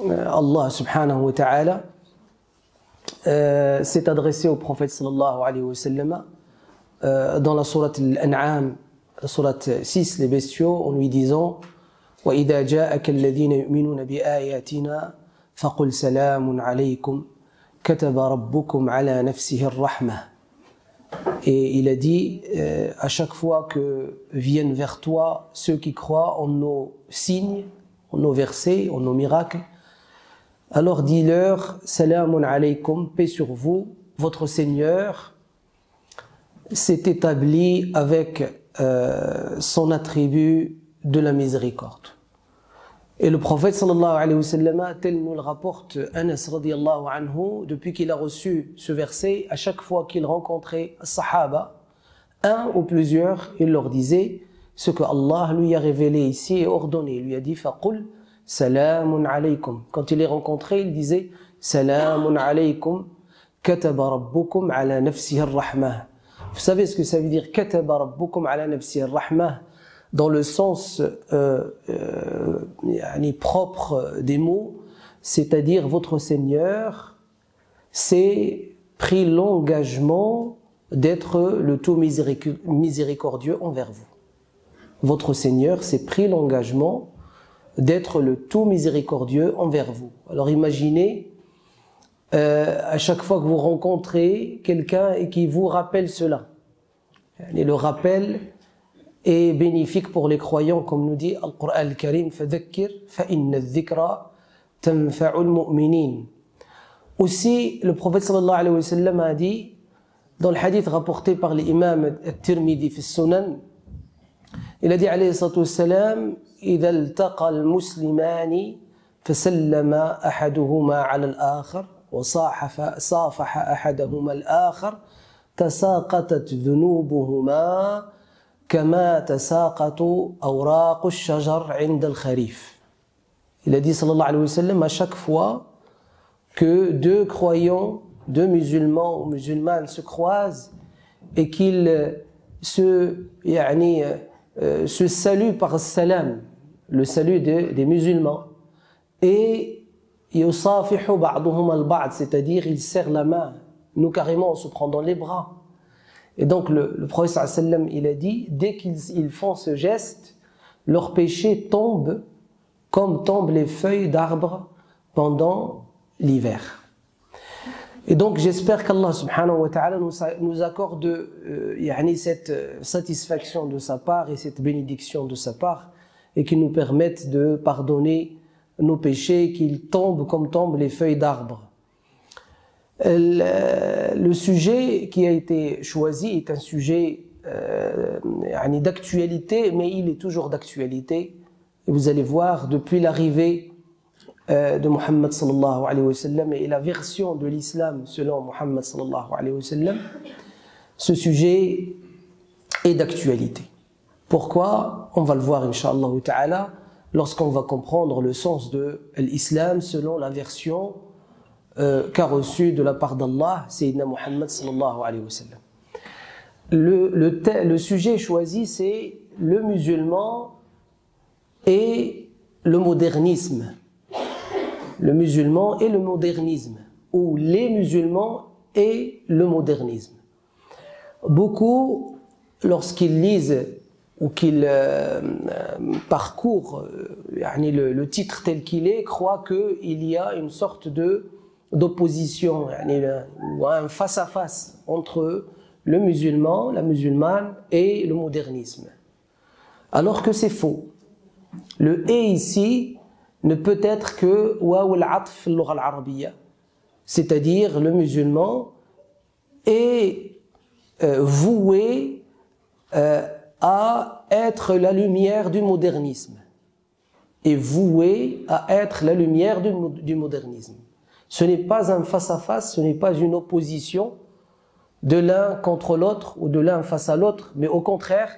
Allah subhanahu wa ta'ala s'est adressé au prophète sallallahu alayhi wa sallam dans la sourate Al-An'am, la sourate 6, les bestiaux, en lui disant وَإِذَا جَاءَكَ الَّذِينَ يُؤْمِنُونَ بِآيَاتِنَا فَقُلْ سَلَامٌ عَلَيْكُمْ كَتَبَ رَبُّكُمْ عَلَى نَفْسِهِ الرَّحْمَةِ. Et il a dit, à chaque fois que viennent vers toi ceux qui croient en nos signes, en nos versets, en nos miracles, alors dis-leur, Salamun alaykum, paix sur vous, votre Seigneur s'est établi avec son attribut de la miséricorde. Et le prophète sallallahu alayhi wa sallam, tel nous le rapporte Anas radiyallahu anhu, depuis qu'il a reçu ce verset, à chaque fois qu'il rencontrait les sahaba, un ou plusieurs, il leur disait ce que Allah lui a révélé ici et ordonné. Il lui a dit faqul salamun alaykum. Quand il les rencontrait, il disait salamun alaykum kataba rabbukum ala nafsihi ar-rahmah. Vous savez ce que ça veut dire kataba rabbukum ala nafsihi ar-rahmah? Dans le sens propre des mots, c'est-à-dire votre Seigneur s'est pris l'engagement d'être le tout miséricordieux envers vous. Votre Seigneur s'est pris l'engagement d'être le tout miséricordieux envers vous. Alors imaginez, à chaque fois que vous rencontrez quelqu'un et qui vous rappelle cela, et le rappel est bénéfique pour les croyants, comme nous dit Al-Qur'an al-Karim, فَذَكِّرْ فَإِنَّ الذِّكْرَ تَنْفَعُ الْمُؤْمِنِينَ. Aussi, le prophète sallallahu alayhi wa sallam a dit, dans le hadith rapporté par l'imam al-Tirmidhi fi Sunan, il a dit alayhi salatu wassalam, إِذَا الْتَقَى الْمُسْلِمَانِ فَسَلَّمَ أَحَدُهُمَا عَلَى الْآخَرِ وصافح أحدهما الآخر تساقطت ذنوبهما كما تساقط أوراق الشجر عند الخريف. Il a dit sallallahu alayhi wa sallam, à chaque fois que deux croyants, deux musulmans ou musulmanes se croisent et qu'ils se saluent par salam, le salut des musulmans, et yusafihu ba'duhum al-ba'd, c'est-à-dire ils serrent la main, nous carrément on se prend dans les bras. Et donc le prophète sallallahu alayhi wa sallam, il a dit, dès qu'ils font ce geste, leur péché tombe comme tombent les feuilles d'arbres pendant l'hiver. Et donc j'espère qu'Allah subhanahu wa ta'ala nous accorde cette satisfaction de sa part et cette bénédiction de sa part, et qu'il nous permette de pardonner nos péchés, qu'ils tombent comme tombent les feuilles d'arbres. Le sujet qui a été choisi est un sujet d'actualité, mais il est toujours d'actualité. Et vous allez voir, depuis l'arrivée de Muhammad sallallahu alayhi wa sallam et la version de l'islam selon Muhammad sallallahu alayhi wa sallam, ce sujet est d'actualité. Pourquoi? On va le voir incha'Allah ta'ala lorsqu'on va comprendre le sens de l'islam selon la version qu'a reçue de la part d'Allah, Sayyidina Muhammad sallallahu alayhi wa sallam. Le sujet choisi, c'est le musulman et le modernisme. Le musulman et le modernisme, ou les musulmans et le modernisme. Beaucoup, lorsqu'ils lisent ou qu'ils parcourent le titre tel qu'il est, croient qu'il y a une sorte d'opposition, ou un face-à-face entre le musulman, la musulmane et le modernisme. Alors que c'est faux. Le « et » ici ne peut être que waw al-atf al-lugha al-arabiyya, c'est-à-dire le musulman est voué à être la lumière du modernisme, est voué à être la lumière du modernisme. Ce n'est pas un face-à-face, ce n'est pas une opposition de l'un contre l'autre ou de l'un face à l'autre, mais au contraire,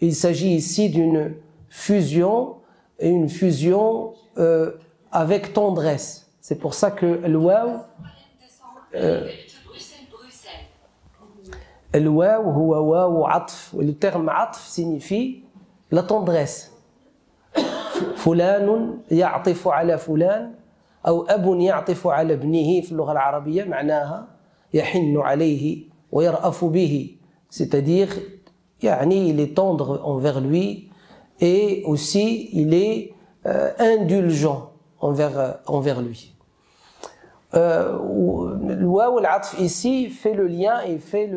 il s'agit ici d'une fusion, et une fusion avec tendresse. C'est pour ça que le waw, le terme atf signifie la tendresse. فلان يعطف على فلان أو أب يعطف على ابنه في اللغة العربية معناها يحن عليه ويرأف به, c'est-à-dire يعني il est tendre envers lui et aussi il est indulgent envers lui. Le waw al-atf ici fait le lien et fait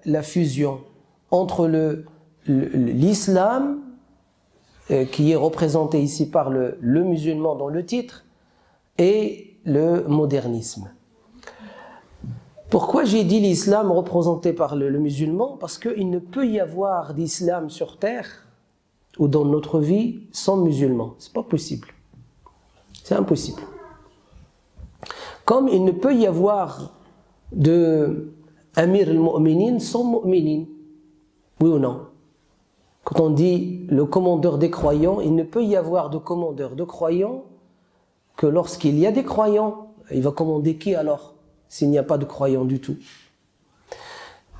la fusion entre l'islam qui est représenté ici par le musulman dans le titre et le modernisme. Pourquoi j'ai dit l'islam représenté par le musulman? Parce qu'il ne peut y avoir d'islam sur terre ou dans notre vie sans musulmans. C'est pas possible. C'est impossible. Comme il ne peut y avoir de Amir al-Mu'minin sans Mu'minin. Oui ou non? Quand on dit le commandeur des croyants, il ne peut y avoir de commandeur de croyants que lorsqu'il y a des croyants. Il va commander qui alors, s'il n'y a pas de croyants du tout?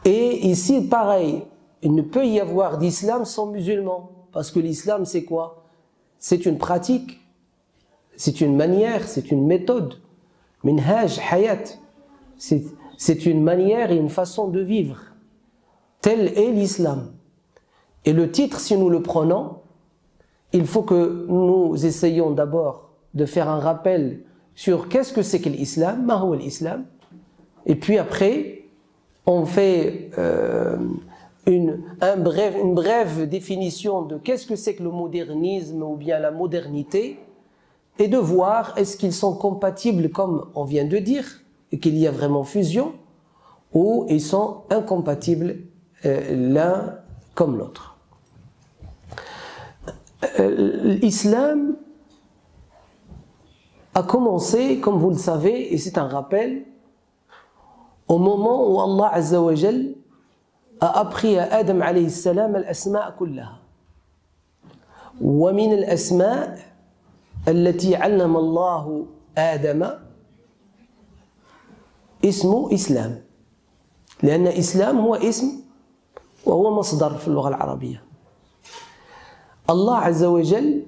Et ici, pareil, il ne peut y avoir d'islam sans musulmans. Parce que l'islam, c'est quoi? C'est une pratique, c'est une manière, c'est une méthode. Minhaj, hayat. C'est une manière et une façon de vivre. Tel est l'islam. Et le titre, si nous le prenons, il faut que nous essayions d'abord de faire un rappel sur qu'est-ce que c'est que l'islam, ma huwa l'islam, et puis après, on fait une brève définition de qu'est-ce que c'est que le modernisme ou bien la modernité, et de voir est-ce qu'ils sont compatibles comme on vient de dire, et qu'il y a vraiment fusion, ou ils sont incompatibles l'un comme l'autre. L'islam a commencé, comme vous le savez, et c'est un rappel, au moment où Allah Azza wa Jal a appris à Adam alayhi salam al-asma' kullaha. Wa min al-asma' التي علم الله آدم اسمه إسلام لأن إسلام هو اسم وهو مصدر في اللغة العربية. Allah Azza wa Jal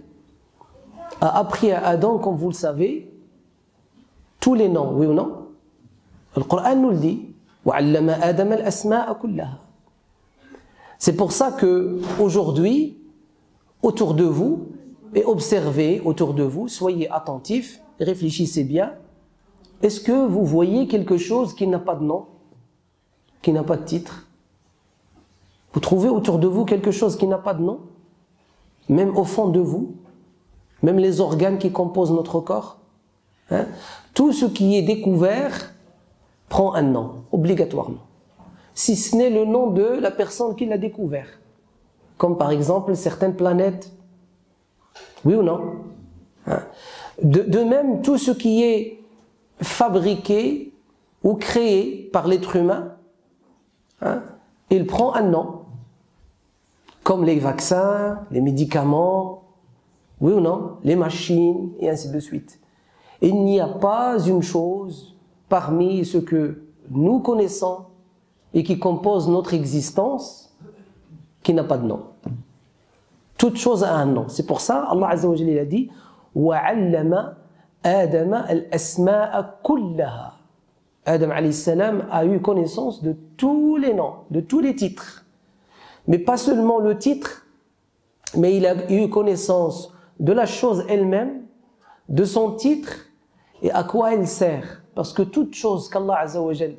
a appris à Adam, comme vous le savez, tous les noms, oui ou non? Le Coran nous le dit. وعلم آدم الأسماء كلها. C'est pour ça que aujourd'hui, autour de vous, et observez autour de vous, soyez attentifs, réfléchissez bien. Est-ce que vous voyez quelque chose qui n'a pas de nom, qui n'a pas de titre? Vous trouvez autour de vous quelque chose qui n'a pas de nom? Même au fond de vous, même les organes qui composent notre corps, hein? Tout ce qui est découvert prend un nom, obligatoirement. Si ce n'est le nom de la personne qui l'a découvert. Comme par exemple certaines planètes. Oui ou non? De même, tout ce qui est fabriqué ou créé par l'être humain, il prend un nom. Comme les vaccins, les médicaments, oui ou non? Les machines, et ainsi de suite. Il n'y a pas une chose parmi ce que nous connaissons et qui compose notre existence qui n'a pas de nom. Toute chose a un nom. C'est pour ça Allah Azza wa Jalla a dit وَعَلَّمَ آدَمَ الْأَسْمَاءَ كُلَّهَا. Adam alayhi salam a eu connaissance de tous les noms, de tous les titres. Mais pas seulement le titre, mais il a eu connaissance de la chose elle-même, de son titre et à quoi elle sert. Parce que toute chose qu'Allah Azza wa Jalla,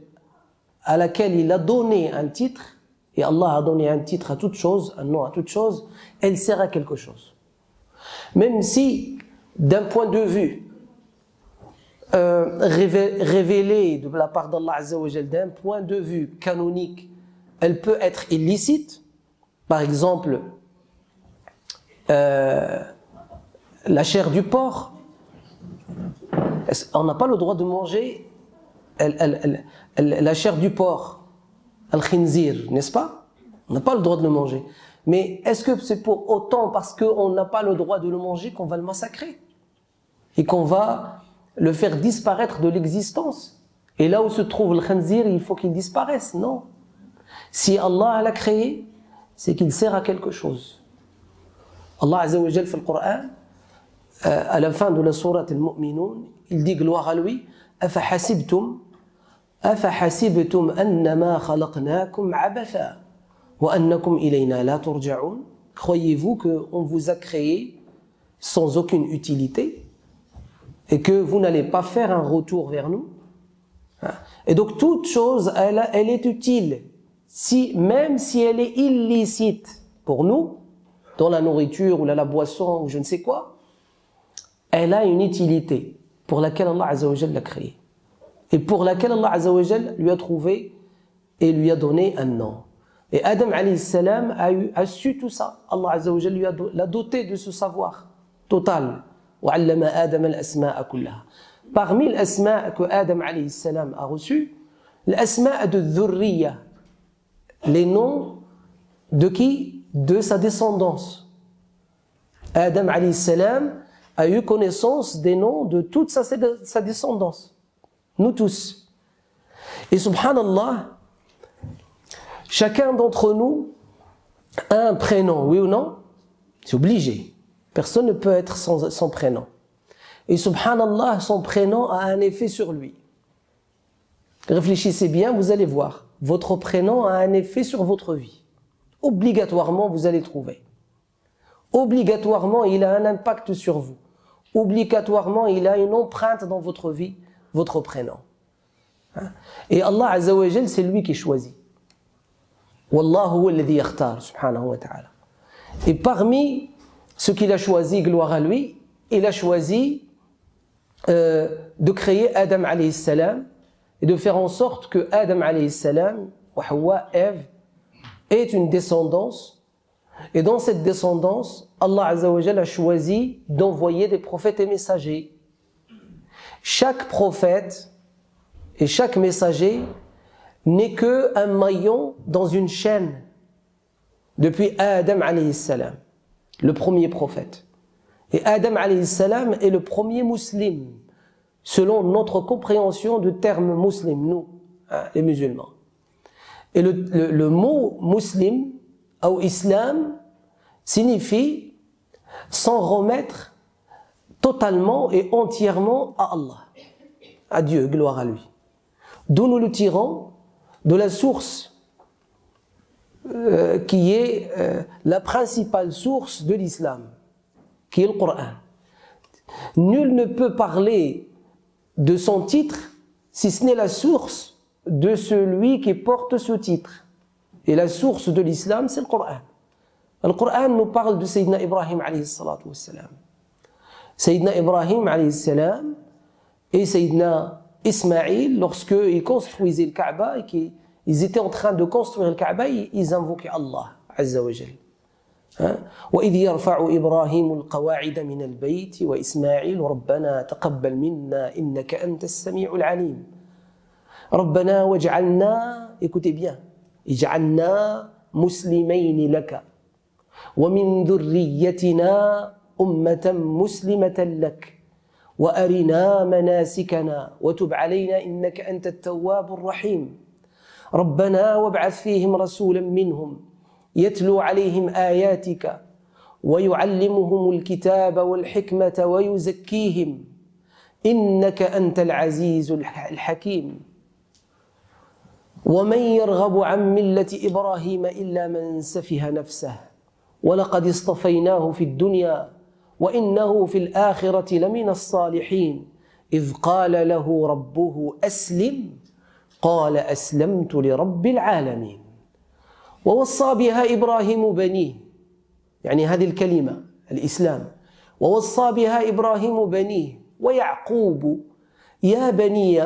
à laquelle il a donné un titre, et Allah a donné un titre à toute chose, un nom à toute chose, elle sert à quelque chose. Même si, d'un point de vue révélé de la part d'Allah Azza wa Jalla, d'un point de vue canonique, elle peut être illicite. Par exemple, la chair du porc. On n'a pas le droit de manger la chair du porc. Al-Khinzir, n'est-ce pas? On n'a pas le droit de le manger. Mais est-ce que c'est pour autant parce qu'on n'a pas le droit de le manger qu'on va le massacrer? Et qu'on va le faire disparaître de l'existence? Et là où se trouve le Khinzir, il faut qu'il disparaisse? Non. Si Allah l'a créé, c'est qu'il sert à quelque chose. Allah Azza wa Jal في القرآن à la fin de la sourate Al-Mu'minun, il dit gloire à lui, أفحسبتم أنما خلقناكم عبثا وأنكم إلينا لا ترجعون. Croyez-vous qu'on vous a créé sans aucune utilité et que vous n'allez pas faire un retour vers nous? Et donc toute chose, elle est utile, même si elle est illicite pour nous, dans la nourriture ou la boisson ou je ne sais quoi, elle a une utilité pour laquelle Allah Azza wa Jal l'a créée et pour laquelle Allah Azza wa Jal lui a trouvé et lui a donné un nom. Et Adam alayhi salam a su tout ça. Allah Azza wa Jal l'a doté de ce savoir total. وَعَلَّمَ آدَمَ الْأَسْمَاءَ كُلَّهَا. Parmi l'asma' que Adam alayhi salam a reçu, l'asma' de dhurriya, les noms de qui? De sa descendance. Adam alayhi salam a eu connaissance des noms de toute sa descendance. Nous tous. Et subhanallah, chacun d'entre nous a un prénom, oui ou non? C'est obligé. Personne ne peut être sans prénom. Et subhanallah, son prénom a un effet sur lui. Réfléchissez bien, vous allez voir. Votre prénom a un effet sur votre vie. Obligatoirement, vous allez trouver. Obligatoirement, il a un impact sur vous. Obligatoirement, il a une empreinte dans votre vie, votre prénom. Et Allah Azza wa Jal, c'est lui qui choisit. Wallahu huwa alladhi yakhtar, subhanahu wa ta'ala. Et parmi ce qu'il a choisi, gloire à lui, il a choisi de créer Adam alayhi salam et de faire en sorte que Adam alayhi salam, wa Hawa, Ève, est une descendance. Et dans cette descendance, Allah Azza wa Jal a choisi d'envoyer des prophètes et messagers. Chaque prophète et chaque messager n'est qu'un maillon dans une chaîne depuis Adam alayhi salam, le premier prophète. Et Adam alayhi salam est le premier musulman, selon notre compréhension du terme musulman, nous, les musulmans. Et le mot musulman, ou islam, signifie s'en remettre totalement et entièrement à Allah, à Dieu, gloire à lui. D'où nous le tirons de la source qui est la principale source de l'islam, qui est le Coran. Nul ne peut parler de son titre si ce n'est la source de celui qui porte ce titre. Et la source de l'islam, c'est le Coran. Le Coran nous parle de Sayyidina Ibrahim alayhi salatu wassalam. Sayyidina Ibrahim alayhi salam et Sayyidina Ismaïl, lorsqu'ils construisaient le Kaaba et qu'ils étaient en train de construire le Kaaba, ils invoquaient Allah Azza wa Jal. وإذ يرفع إبراهيم القواعد من البيت وإسماعيل ربنا تقبل منا إنك أنت السميع العليم ربنا واجعلنا, écoutez bien, اجعلنا مسلمين لك ومن ذريتنا أمة مسلمة لك وأرنا مناسكنا وتب علينا إنك أنت التواب الرحيم ربنا وابعث فيهم رسولا منهم يتلو عليهم آياتك ويعلمهم الكتاب والحكمة ويزكيهم إنك أنت العزيز الحكيم ومن يرغب عن ملة إبراهيم إلا من سفه نفسه ولقد اصطفيناه في الدنيا وإنه في الآخرة لمن الصالحين إذ قال له ربه أسلم قال أسلمت لرب العالمين ووصى بها إبراهيم بنيه, يعني هذه الكلمة الإسلام, ووصى بها إبراهيم بنيه ويعقوب يا بني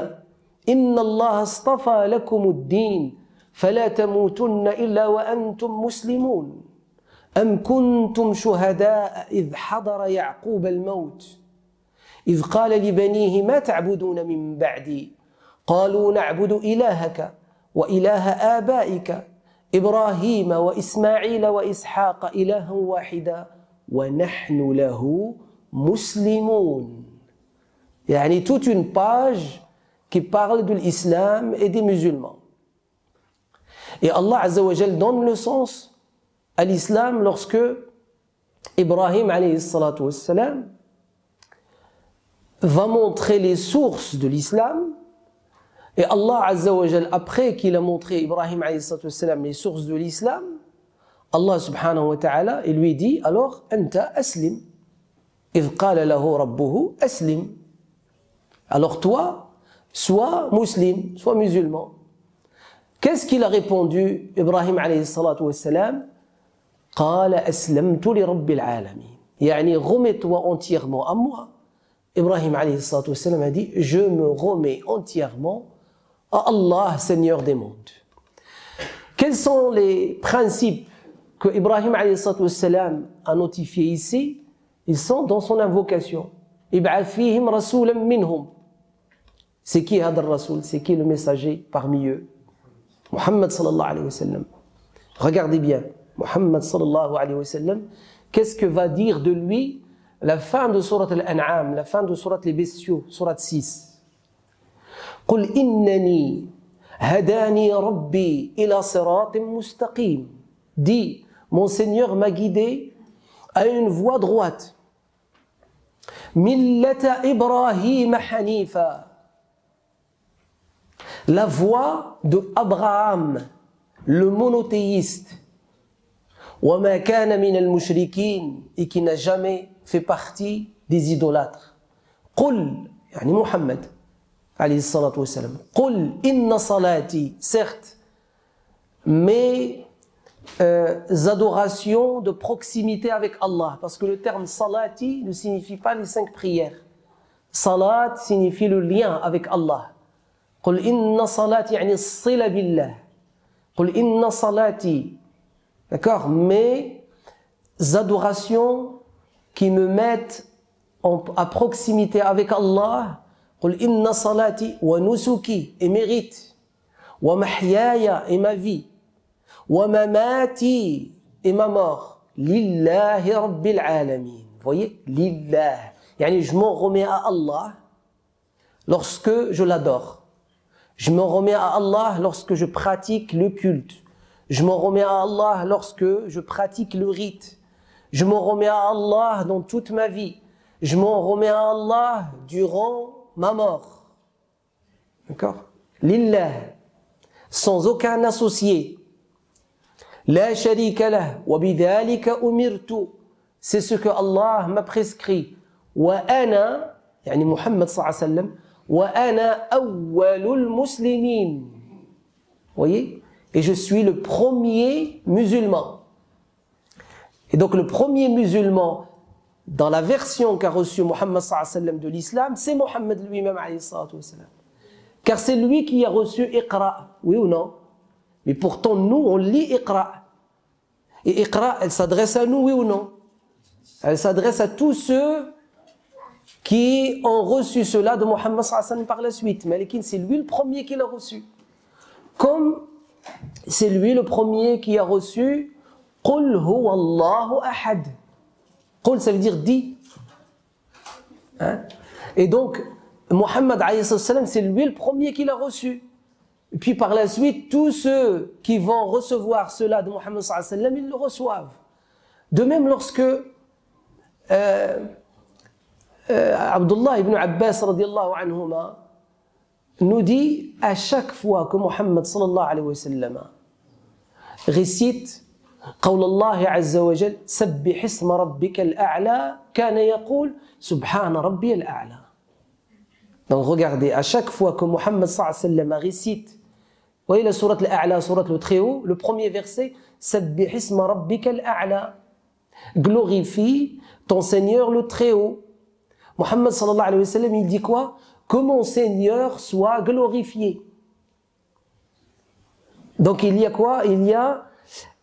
إن الله اصطفى لكم الدين فلا تموتن إلا وأنتم مسلمون أم كنتم شهداء إذ حضر يعقوب الموت إذ قال لبنيه ما تعبدون من بعدي قالوا نعبد إلهك وإله آبائك إبراهيم وإسماعيل وإسحاق إلها واحدا ونحن له مسلمون. يعني toute une page qui parle de l'islam et des musulmans. Et Allah Azza wa Jal donne le sens à l'islam lorsque Ibrahim alayhi salatu wassalam va montrer les sources de l'islam, et Allah Azza wa Jal, après qu'il a montré Ibrahim alayhi salatu wassalam les sources de l'islam, Allah subhanahu wa ta'ala, il lui dit alors anta aslim idh qala lahu rabbuhu aslim, alors toi sois musulman, sois musulman. Qu'est-ce qu'il a répondu Ibrahim alayhi salatu wassalam? قال أسلمت لرب العالمين, يعني remets-toi entièrement à moi. Ibrahim alayhi salatu wassalam a dit je me remets entièrement à Allah, Seigneur des mondes. Quels sont les principes que Ibrahim alayhi salatu wassalam a notifiés ici? Ils sont dans son invocation. Ib'ath fihim rasulan minhum. C'est qui Hadar Rasoul? C'est qui le messager parmi eux? Muhammad sallallahu alayhi wa sallam. Regardez bien, Muhammad sallallahu alayhi wa sallam, qu'est-ce que va dire de lui la fin de Surat Al-An'am, la fin de Surat les Bestiaux, Surat 6. قل إنني هداني ربي إلى صراط مستقيم. Dit, mon Seigneur m'a guidé à une voie droite. ملة إبراهيم حنيفا. La voie de Abraham, le monothéiste. وما كان من المشركين, et qui n'a jamais fait partie des idolâtres. قل, يعني Muhammad عليه الصلاة والسلام, قل إن صلاتي, certes, mes adorations de proximité avec Allah, parce que le terme salati ne signifie pas les 5 prières. Salat signifie le lien avec Allah. قل إن صلاتي يعني الصلة بالله. قل إن صلاتي, d'accord, mes adorations qui me mettent à proximité avec Allah. قل إن صلاتي ونسكي, et mes rites, ومحياي, et ma vie, ومماتي, et ma mort, لله رب العالمين. Vous voyez, لله, yani je m'en remets à Allah lorsque je l'adore. Je m'en remets à Allah lorsque je pratique le culte. Je m'en remets à Allah lorsque je pratique le rite. Je m'en remets à Allah dans toute ma vie. Je m'en remets à Allah durant ma mort. D'accord? Lillah, sans aucun associé. La sharika lah, wa bidhalika umirtu. C'est ce que Allah m'a prescrit. Wa ana, yani Muhammad sallallahu alayhi wa sallam, wa ana awwalul muslimin. Vous voyez? Et je suis le premier musulman. Et donc le premier musulman, dans la version qu'a reçue Muhammad sallallahu alayhi wa sallam de l'islam, c'est Muhammad lui-même alayhi salatu wa sallam. Car c'est lui qui a reçu Iqra, oui ou non? Mais pourtant nous on lit Iqra. Et Iqra, elle s'adresse à nous, oui ou non? Elle s'adresse à tous ceux qui ont reçu cela de Muhammad sallallahu alayhi wa sallam par la suite. Mais c'est lui le premier qui l'a reçu. Comme c'est lui le premier qui a reçu Qul huwa Allahu ahad. Qul, ça veut dire dit. Hein? Et donc, Muhammad alayhi salam, c'est lui le premier qui l'a reçu. Et puis par la suite, tous ceux qui vont recevoir cela de Muhammad sallallahu alayhi wa sallam, ils le reçoivent. De même, lorsque Abdullah ibn Abbas radiyallahu anhuma nous dit à chaque fois que Muhammad sallallahu alayhi wa sallam récite قول الله عز وجل سبح اسم ربك الأعلى كان يقول سبحان ربي الأعلى. Donc regardez, à chaque fois que Muhammad sallallahu alayhi wa sallam récite, vous voyez la sourate Al-A'la, sourate le Très-Haut, le premier verset, سبح اسم ربك الأعلى, glorifie ton Seigneur le Très-Haut. Muhammad sallallahu alayhi wa sallam, il dit quoi? Que mon Seigneur soit glorifié. Donc il y a quoi? Il y a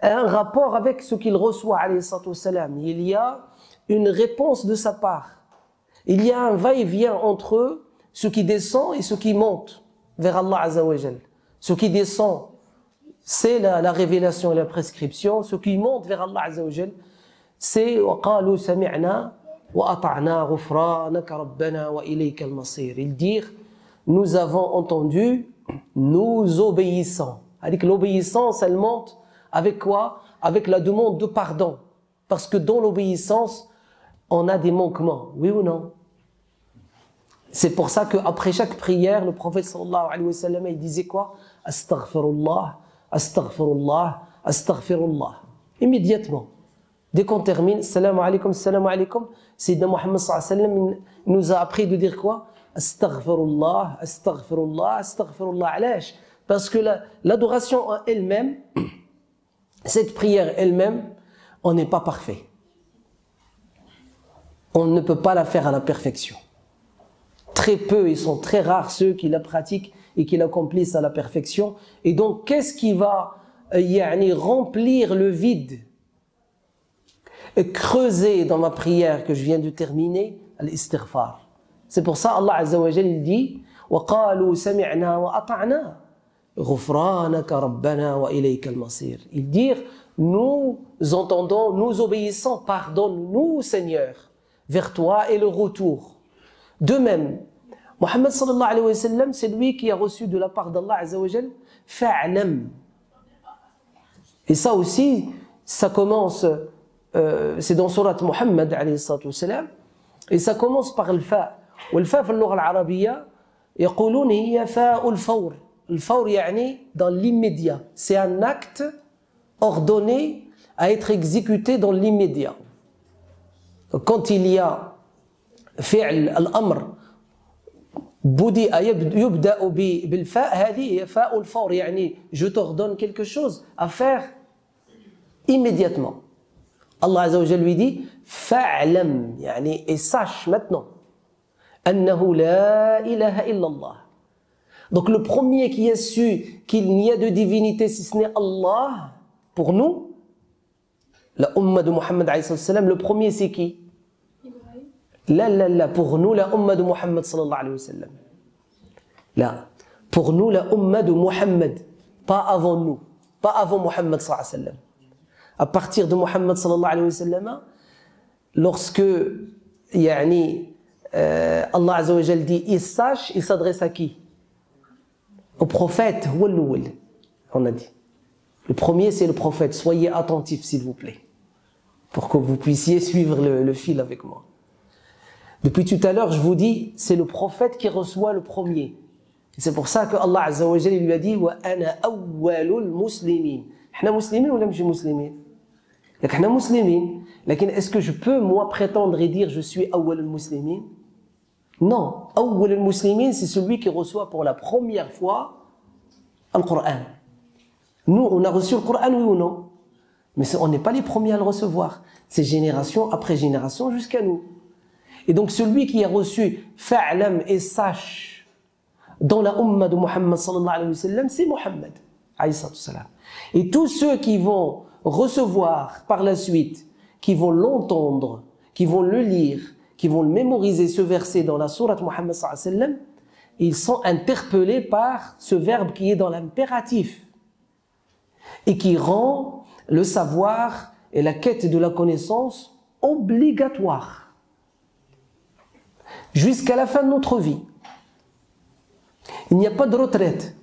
un rapport avec ce qu'il reçoit, alayhi salatu wassalam. Il y a une réponse de sa part. Il y a un va-et-vient entre ce qui descend et ce qui monte vers Allah Azza wa Jal. Ce qui descend, c'est la révélation et la prescription. Ce qui monte vers Allah Azza wa Jal, c'est وَقَالُوا سَمِعْنَا وَأَطَعْنَا غُفْرَانَكَ رَبَّنَا وَإِلَيْكَ الْمَصِيرُ. Ils dirent, nous avons entendu, nous obéissons. Avec l'obéissance, elle monte avec quoi? Avec la demande de pardon. Parce que dans l'obéissance, on a des manquements, oui ou non? C'est pour ça qu'après chaque prière, le prophète sallallahu alayhi wa sallam, il disait quoi? Astaghfirullah, astaghfirullah, astaghfirullah. Immédiatement. Dès qu'on termine, salam alaykum, Sayyidina Muhammad sallallahu alayhi wa sallam nous a appris de dire quoi? Astaghfirullah, astaghfirullah, astaghfirullah. Alash. Parce que l'adoration en elle-même, cette prière elle-même, on n'est pas parfait. On ne peut pas la faire à la perfection. Très peu, ils sont très rares ceux qui la pratiquent et qui l'accomplissent à la perfection. Et donc, qu'est-ce qui va remplir le vide et creuser dans ma prière que je viens de terminer? L'istighfar. C'est pour ça Allah Azza wa Jal il dit وَقَالُوا سَمِعْنَا وَأَطَعْنَا غُفْرَانَكَ رَبَّنَا وَإِلَيْكَ الْمَصِيرُ. Il dit nous entendons, nous obéissons, pardonne-nous Seigneur, vers toi est le retour. De même, Muhammad sallallahu alayhi wa sallam, c'est lui qui a reçu de la part d'Allah Azza wa Jal fa'lam. Et ça aussi, ça commence, c'est dans surat Muhammad alayhi wa sallam, et ça commence par le fa. والفاء في اللغة العربية يقولون هي فاء الفور. الفور يعني dans l'immédiat. C'est un acte ordonné à être exécuté dans l'immédiat. Quand il y a فعل الأمر بدأ يبدأ بالفاء هذه هي فاء الفور يعني je t'ordonne quelque chose à faire immédiatement. Allah Azza wa Jalla lui dit fa'lam يعني et sache maintenant أنه لا إله إلا الله. Donc le premier qui a su qu'il n'y a de divinité si ce n'est Allah pour nous, la umma de Muhammad alayhi salam, le premier c'est qui? La, pour nous la umma de Muhammad sallallahu alayhi wa sallam. Là, pour nous la umma de Muhammad, pas avant nous, pas avant Muhammad sallallahu alayhi wa sallam. À partir de Muhammad sallallahu alayhi wa sallam, lorsque Allah Azza wa Jal dit il sache, il s'adresse à qui? Au prophète, on a dit. Le premier c'est le prophète, soyez attentifs s'il vous plaît, pour que vous puissiez suivre le fil avec moi. Depuis tout à l'heure, je vous dis, c'est le prophète qui reçoit le premier. C'est pour ça que Allah Azza wa Jal lui a dit wa ana awwalul muslimin. Nous musulmans ou pas musulmans? Nous musulmans. Mais est-ce que je peux moi prétendre et dire je suis awwalul muslimin? Non, awwalul muslimin c'est celui qui reçoit pour la première fois le Coran. Nous, on a reçu le Coran, oui ou non? Mais on n'est pas les premiers à le recevoir. C'est génération après génération jusqu'à nous. Et donc celui qui a reçu fa'lam et sache dans la umma de Muhammad sallallahu alayhi wa sallam, c'est Muhammad alayhi salam. Et tous ceux qui vont recevoir par la suite, qui vont l'entendre, qui vont le lire, qui vont le mémoriser, ce verset dans la sourate Muhammad sallallahu alayhi wa sallam, ils sont interpellés par ce verbe qui est dans l'impératif et qui rend le savoir et la quête de la connaissance obligatoire jusqu'à la fin de notre vie. Il n'y a pas de retraite.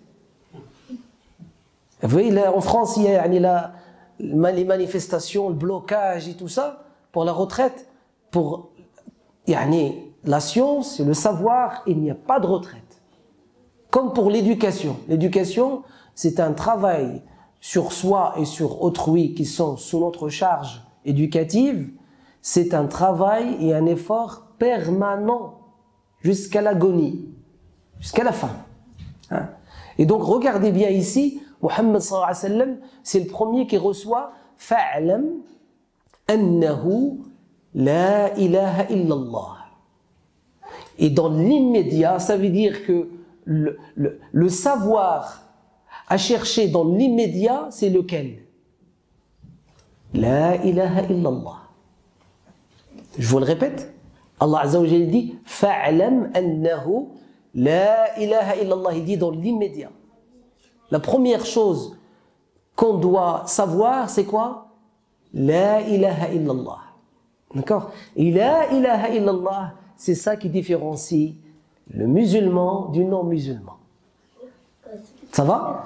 Vous voyez, là, en France, il y a les manifestations, le blocage et tout ça pour la retraite. Pour la science et le savoir, il n'y a pas de retraite. Comme pour l'éducation. L'éducation, c'est un travail sur soi et sur autrui qui sont sous notre charge éducative. C'est un travail et un effort permanent jusqu'à l'agonie, jusqu'à la fin. Hein? Et donc, regardez bien ici, Muhammad sallallahu alayhi wa sallam, c'est le premier qui reçoit fa'lam annahu la ilaha illallah. Et dans l'immédiat, ça veut dire que le savoir à chercher dans l'immédiat, c'est lequel? La ilaha illallah. Je vous le répète. Allah Azza wa Jalla dit fa'lam annahu la ilaha illallah. Il dit dans l'immédiat. La première chose qu'on doit savoir, c'est quoi? La ilaha illallah. D'accord? Et la ilaha illallah, c'est ça qui différencie le musulman du non-musulman. Ça va?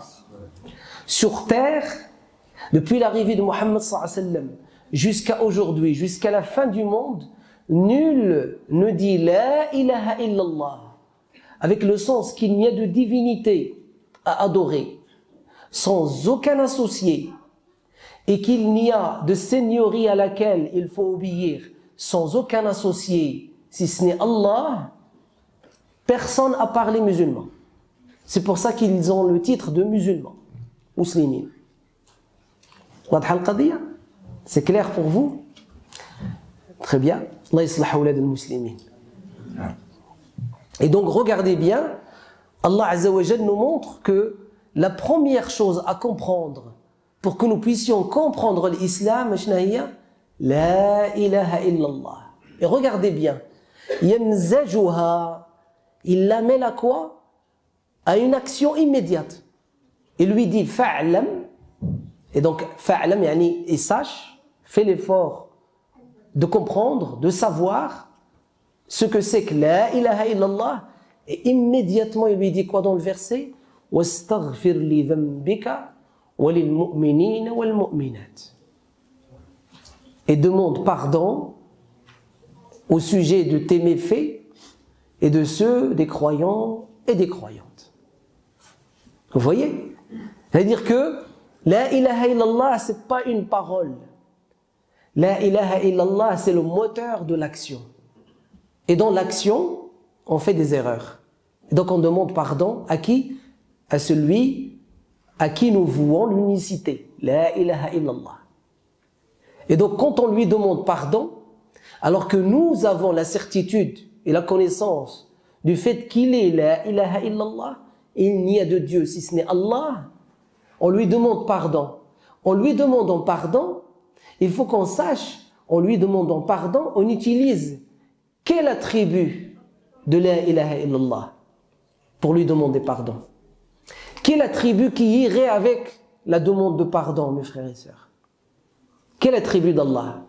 Sur terre, depuis l'arrivée de Muhammad sallallahu alayhi wa sallam jusqu'à aujourd'hui, jusqu'à la fin du monde, nul ne dit la ilaha illallah avec le sens qu'il n'y a de divinité à adorer sans aucun associé et qu'il n'y a de seigneurie à laquelle il faut obéir sans aucun associé si ce n'est Allah, personne à part les musulmans. C'est pour ça qu'ils ont le titre de musulmans, muslimin. C'est clair pour vous? Très bien. Allah yaslah awlad al-muslimin. Et donc regardez bien, Allah Azza wa Jal nous montre que la première chose à comprendre pour que nous puissions comprendre l'islam, la ilaha illallah. Et regardez bien, yamzajuha, il la mêle à quoi? À une action immédiate. Il lui dit fa'lam, et donc fa'lam yani et sache, fais l'effort de comprendre, de savoir ce que c'est que la ilaha illallah, et immédiatement il lui dit quoi dans le verset? Wastaghfir li dhanbika wa lil mu'minina wal mu'minat. Et demande pardon au sujet de tes méfaits et de ceux des croyants et des croyantes. Vous voyez? C'est-à-dire que la ilaha illallah, c'est pas une parole. La ilaha illallah, c'est le moteur de l'action. Et dans l'action, on fait des erreurs. Et donc on demande pardon à qui? À celui à qui nous vouons l'unicité. La ilaha illallah. Et donc quand on lui demande pardon, alors que nous avons la certitude et la connaissance du fait qu'il est la ilaha illallah, il n'y a de Dieu si ce n'est Allah, on lui demande pardon. En lui demandant pardon, il faut qu'on sache, en lui demandant pardon, on utilise quel attribut de la ilaha illallah pour lui demander pardon? Quel attribut qui irait avec la demande de pardon, mes frères et sœurs? Quel attribut d'Allah?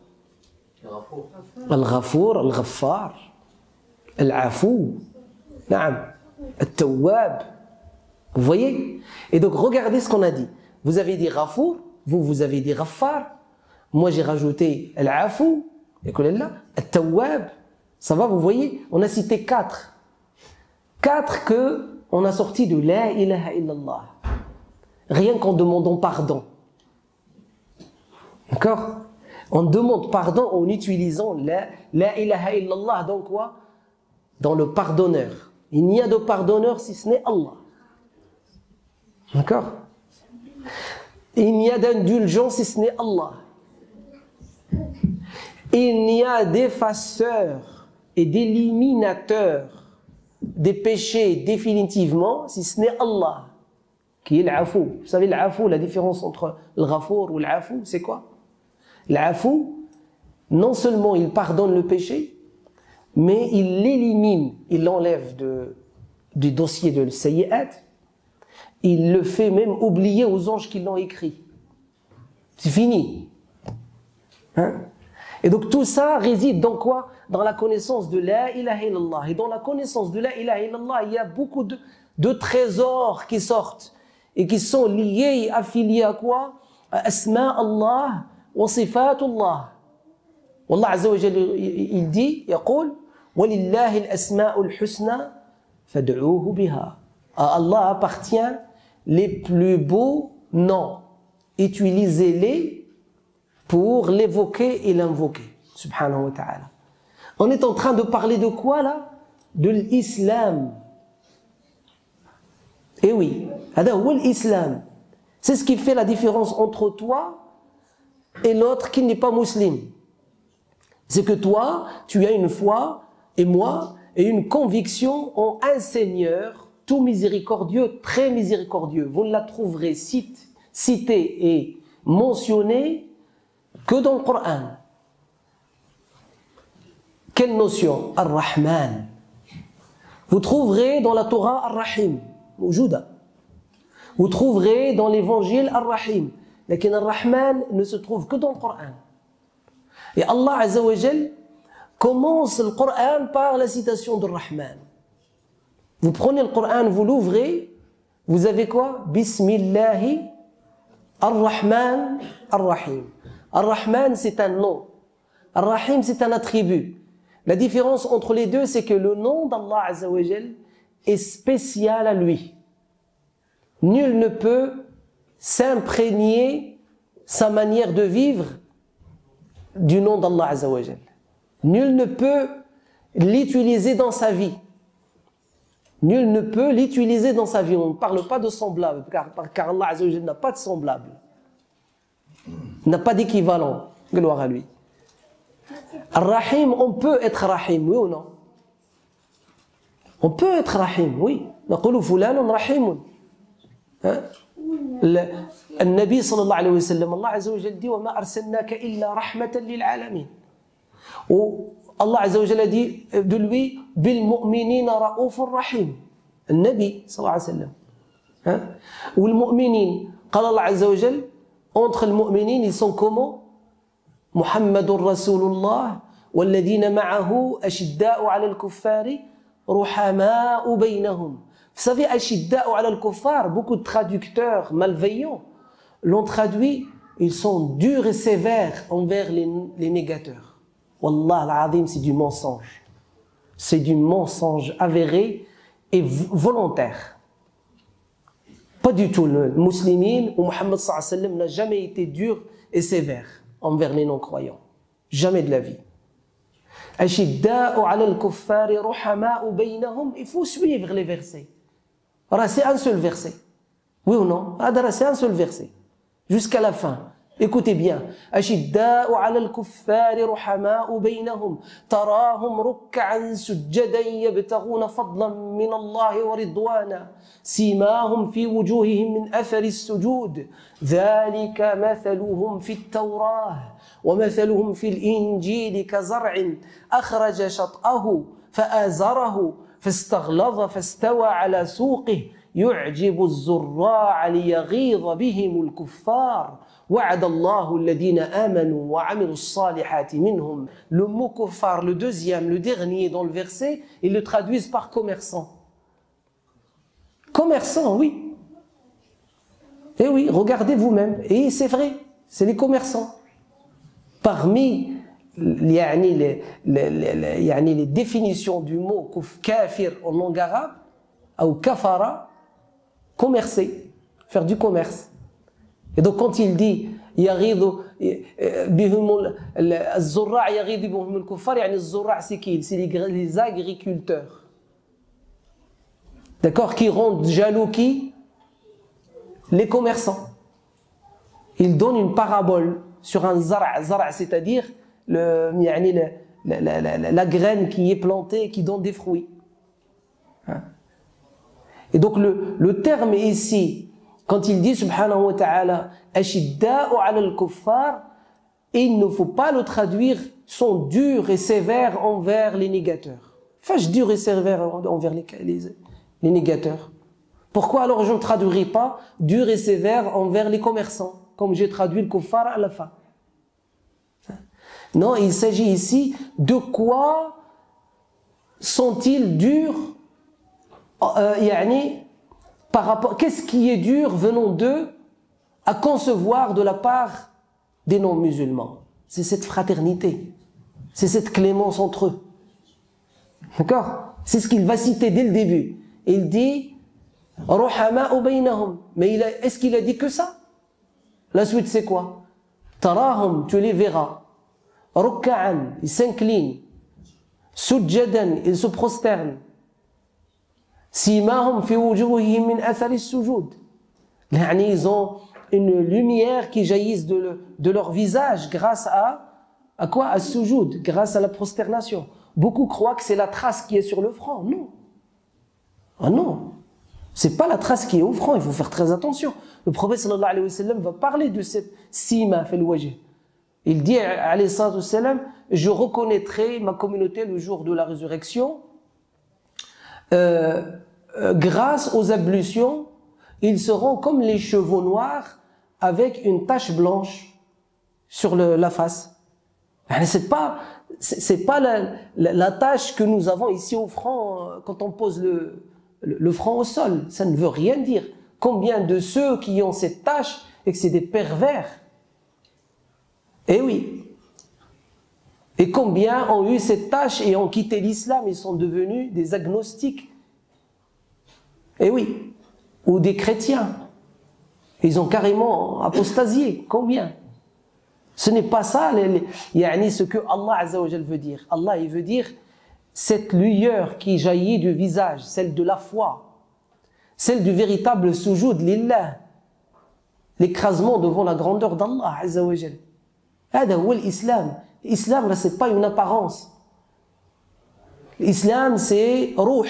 Al-Ghafour, Al-Ghaffar, Al-Afou, Al-Tawwab. Vous voyez? Et donc regardez ce qu'on a dit. Vous avez dit Ghafour, vous avez dit Ghaffar. Moi j'ai rajouté Al-Afou, Al-Tawwab. Ça va, vous voyez? On a cité 4. 4 que on a sorti de la ilaha illallah. Rien qu'en demandant pardon. D'accord? On demande pardon en utilisant la ilaha illallah. Dans quoi? Dans le pardonneur. Il n'y a de pardonneur si ce n'est Allah. D'accord? Il n'y a d'indulgent si ce n'est Allah. Il n'y a d'effaceur et d'éliminateur des péchés définitivement si ce n'est Allah, qui est l'afou. Vous savez l'afou, la différence entre le ghafour ou l'afou, c'est quoi? L'afou, non seulement il pardonne le péché, mais il l'élimine, il l'enlève du dossier de l'sayyi'at, il le fait même oublier aux anges qui l'ont écrit. C'est fini. Hein? Et donc tout ça réside dans quoi? Dans la connaissance de la ilaha illallah. Et dans la connaissance de la ilaha illallah, il y a beaucoup de trésors qui sortent et qui sont liés, affiliés à quoi? À asma Allah wa sifatullah. Wallah Azza wa Jalla, il dit, يقول وَلِلَّهِ الْأَسْمَاءُ الْحُسْنَى فَادْعُوهُ بِهَا. À Allah appartient les plus beaux noms. Utilisez-les pour l'évoquer et l'invoquer. Subhanahu wa ta'ala. On est en train de parler de quoi là? De l'islam. Eh oui, l'islam. C'est ce qui fait la différence entre toi et l'autre qui n'est pas musulman. C'est que toi, tu as une foi, et moi, et une conviction en un Seigneur tout miséricordieux, très miséricordieux. Vous ne la trouverez citée et mentionnée que dans le Coran. Quelle notion? Ar-Rahman. Vous trouverez dans la Torah Ar-Rahim, Moujuda. Vous trouverez dans l'évangile Ar-Rahim. Mais Ar-Rahman ne se trouve que dans le Coran. Et Allah Azza wa Jal commence le Coran par la citation de Rahman. Vous prenez le Coran, vous l'ouvrez, vous avez quoi? Bismillahi Ar-Rahman Ar-Rahim. Ar-Rahman, c'est un nom. Ar-Rahim, c'est un attribut. La différence entre les deux, c'est que le nom d'Allah Azza wa Jal est spécial à lui. Nul ne peut s'imprégner sa manière de vivre du nom d'Allah Azza wa Jal. Nul ne peut l'utiliser dans sa vie. Nul ne peut l'utiliser dans sa vie. On ne parle pas de semblable, car Allah Azza wa Jal n'a pas de semblable. N'a pas d'équivalent. Gloire à lui. Ar-Rahim, on peut être Rahim, oui ou non? On peut être Rahim, oui. نقول فلان رحيم. النبي صلى الله عليه وسلم الله عز وجل dit وما أرسلناك إلا رحمة للعالمين. Allah Azza wa Jalla dit de lui بالمؤمنين رؤوف رحيم. النبي صلى الله عليه وسلم. والمؤمنين قال الله عز وجل entre les mu'minines ils sont comment? محمد رسول الله والذين معه أشداء على الكفار رحماء بينهم. Vous savez, أشداء على الكفار, beaucoup de traducteurs malveillants l'ont traduit, ils sont durs et sévères envers les négateurs. Wallah al-azim, c'est du mensonge. C'est du mensonge avéré et volontaire. Pas du tout. Le musulman ou Muhammad sallallahu alayhi wa sallam n'a jamais été dur et sévère envers les non-croyants. Jamais de la vie. Ashidda'u 'ala al-kuffari ruhama'u baynahum. Il faut suivre les versets. C'est un seul verset. Oui ou non? C'est un seul verset. Jusqu'à la fin. Écoutez bien. أشداء على الكفار رحماء بينهم تراهم ركعا سجدا يبتغون فضلا من الله ورضوانا سيماهم في وجوههم من أثر السجود ذلك مثلهم في التوراة ومثلهم في الإنجيل كزرع أخرج شطأه فآزره فاستغلظ فاستوى على سوقه يعجب الزراع ليغيظ بهم الكفار وعد الله الذين آمنوا وعملوا الصالحات منهم. Le mot kuffar, le deuxième, le dernier dans le verset, ils le traduisent par commerçant. Commerçant, oui. Et oui, regardez vous-même. Et c'est vrai, c'est les commerçants. Parmi les définitions du mot kafir en langue arabe, ou kafara, commercer, faire du commerce. Et donc quand il dit يغيظ بهم الزراع يغيظ بهم الكفار يعني الزراع c'est qui? C'est les agriculteurs. D'accord, qui rendent jaloux qui? Les commerçants. Il donne une parabole sur un zara', c'est-à-dire la graine qui est plantée et qui donne des fruits. Et donc le terme ici, quand il dit subhanahu wa ta'ala ashidda'u 'ala al-kuffar, il ne faut pas le traduire sont durs et sévères envers les négateurs. Fâche dur et sévère envers les négateurs. Pourquoi alors je ne traduirai pas dur et sévère envers les commerçants, comme j'ai traduit le kuffar à la fin? Non, il s'agit ici de quoi sont-ils durs par rapport, qu'est-ce qui est dur venant d'eux à concevoir de la part des non-musulmans? C'est cette fraternité, c'est cette clémence entre eux. D'accord? C'est ce qu'il va citer dès le début. Il dit Ruhama'u baynahum. Mais est-ce qu'il a dit que ça? La suite c'est quoi? Tarahum, tu les verras. Rukka'an, ils s'inclinent. Sujjadan, ils se prosternent. Simahum fi wujuhihim min athari sujud. Ils ont une lumière qui jaillisse de leur visage grâce à quoi? À sujud, grâce à la prosternation. Beaucoup croient que c'est la trace qui est sur le front. Non. Ah non. C'est pas la trace qui est au front, il faut faire très attention. Le prophète sallallahu alayhi wa sallam va parler de cette sima fil wajh. Il dit alayhi salatu wa sallam, je reconnaîtrai ma communauté le jour de la résurrection grâce aux ablutions, ils seront comme les chevaux noirs avec une tache blanche sur la face. C'est pas la tache que nous avons ici au front quand on pose le front au sol. Ça ne veut rien dire. Combien de ceux qui ont cette tache et que c'est des pervers? Eh oui. Et combien ont eu cette tâche et ont quitté l'islam, ils sont devenus des agnostiques. Eh oui. Ou des chrétiens. Ils ont carrément apostasié. Combien? Ce n'est pas ça ce que Allah Azza wa Jal veut dire. Allah, il veut dire cette lueur qui jaillit du visage, celle de la foi, celle du véritable sujoud lillah, l'écrasement devant la grandeur d'Allah Azza wa Jal. Hada huwa l'islam. L'islam, là, c'est pas une apparence. L'islam, c'est ruh.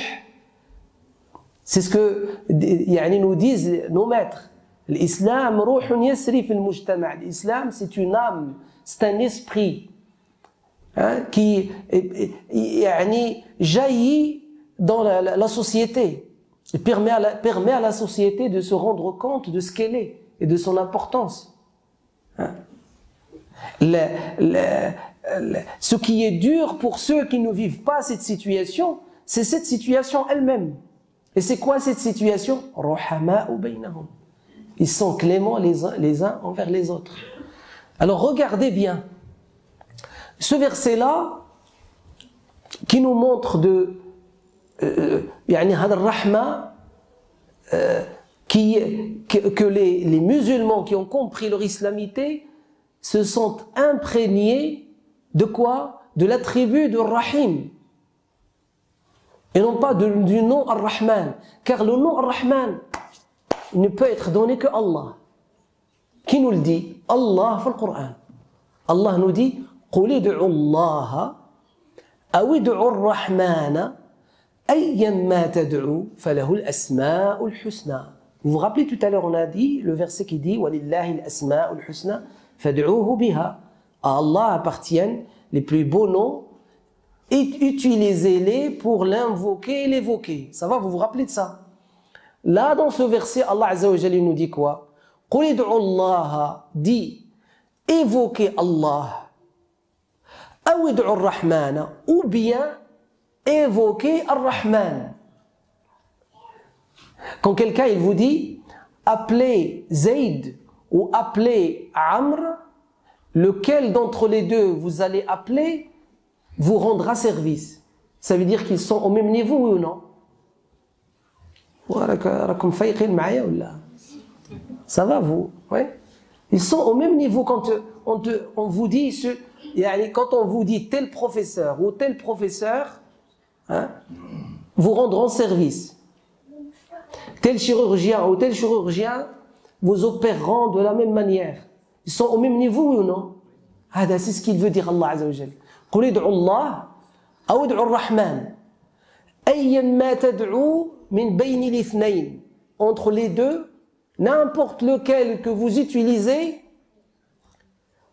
C'est ce que nous disent nos maîtres. L'islam, ruhun yasri fil mujtama'. L'islam, c'est une âme, c'est un esprit qui jaillit dans la société. Il permet à la société de se rendre compte de ce qu'elle est et de son importance. Ce qui est dur pour ceux qui ne vivent pas cette situation, c'est cette situation elle-même. Et c'est quoi cette situation? Ruhama'u baynahum. Ils sont cléments les uns envers les autres. Alors regardez bien. Ce verset-là, qui nous montre que les musulmans qui ont compris leur islamité se sont imprégnés de quoi? De l'attribut de Rahim. Et non pas du nom Ar-Rahman. Car le nom Ar-Rahman ne peut être donné que Allah. Qui nous le dit? Allah dans le Coran. Allah nous dit قُلِ ادْعُوا اللَّهَ أَوِ ادْعُوا الرَّحْمَنَ أَيًّمَّا تَدْعُوا فَلَهُ الْأَسْمَاءُ الْحُسْنَى. Vous vous rappelez tout à l'heure, on a dit le verset qui dit وَلِلَّهِ الْأَسْمَاءُ الْحُسْنَى فَادْعُوهُ بِهَا. À Allah appartiennent les plus beaux noms et utilisez-les pour l'invoquer et l'évoquer. Ça va, vous vous rappelez de ça? Là, dans ce verset, Allah Azza wa Jalla nous dit quoi? قُلِ ادْعُوا اللَّهَ, dit évoquez Allah. أَوْ ادْعُوا الرَّحْمَنَ, ou bien évoquez Ar-Rahman. Quand quelqu'un il vous dit appelez Zayd ou appelez Amr, lequel d'entre les deux vous allez appeler vous rendra service. Ça veut dire qu'ils sont au même niveau, oui ou non? Ça va vous? Ouais. Ils sont au même niveau quand on vous dit quand on vous dit tel professeur ou tel professeur vous rendront service. Tel chirurgien ou tel chirurgien vous opéreront de la même manière. Ils sont au même niveau, oui ou non? C'est ce qu'il veut dire Allah Azza wa Jalla. قُلِ ادْعُوا اللَّهَ أَوْ ادْعُوا الرَّحْمَنَ أَيًّمَّا تَدْعُوا مِنْ بَيْنِ الْإِثْنَيْنِ. Entre les deux, n'importe lequel que vous utilisez,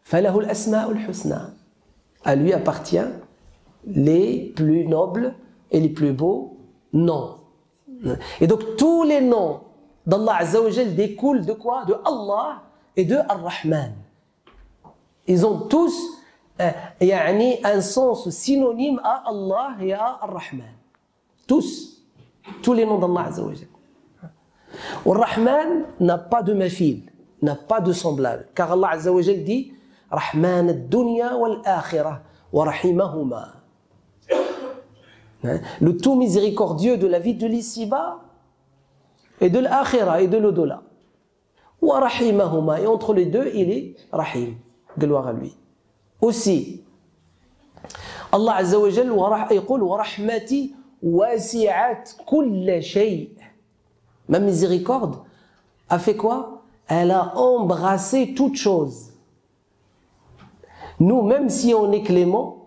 فَلَهُ الْأَسْمَاءُ الْحُسْنَى. À lui appartient les plus nobles et les plus beaux noms. Et donc tous les noms d'Allah Azza wa Jalla découlent de quoi? De Allah et de Ar-Rahman. Ils ont tous un sens synonyme à Allah et à Ar-Rahman. Tous les noms d'Allah Azza wa Jalla. Ar-Rahman n'a pas de mafil, n'a pas de semblable. Car Allah Azza wa Jalla dit Rahman ad-dunya wal-akhirah wa rahimahuma. Le tout miséricordieux de la vie de l'ici-bas et de l'akhirah et de l'au-delà. Wa rahimahuma. Et entre les deux, il est Rahim. Gloire à lui. Aussi, Allah Azza wa Jalla يقول ورحمتي وسعت كل شيء. Ma miséricorde a fait quoi? Elle a embrassé toute chose. Nous, même si on est clément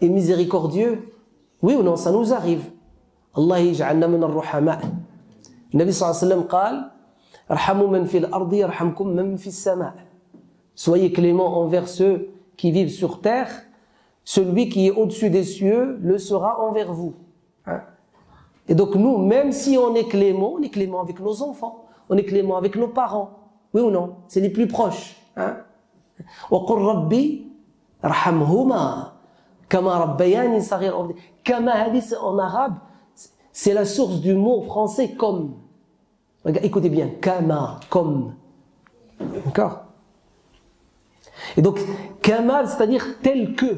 et miséricordieux, oui ou non, ça nous arrive. Allah yaj'alna min ar-ruhama. Nabi sallallahu alayhi wa sallam قال ارحموا من في الأرض يرحمكم من في السماء. Soyez clément envers ceux qui vivent sur terre, celui qui est au-dessus des cieux le sera envers vous. Et donc nous, même si on est clément avec nos enfants, on est clément avec nos parents, oui ou non, c'est les plus proches. وَقُلْ رَبِّي رَحَمْهُمَا كَمَا رَبَّيَانِي صَغِيرًا. Kama, en arabe, c'est la source du mot français comme. Écoutez bien, kama, comme. D'accord? Et donc, kamal, c'est-à-dire tel que.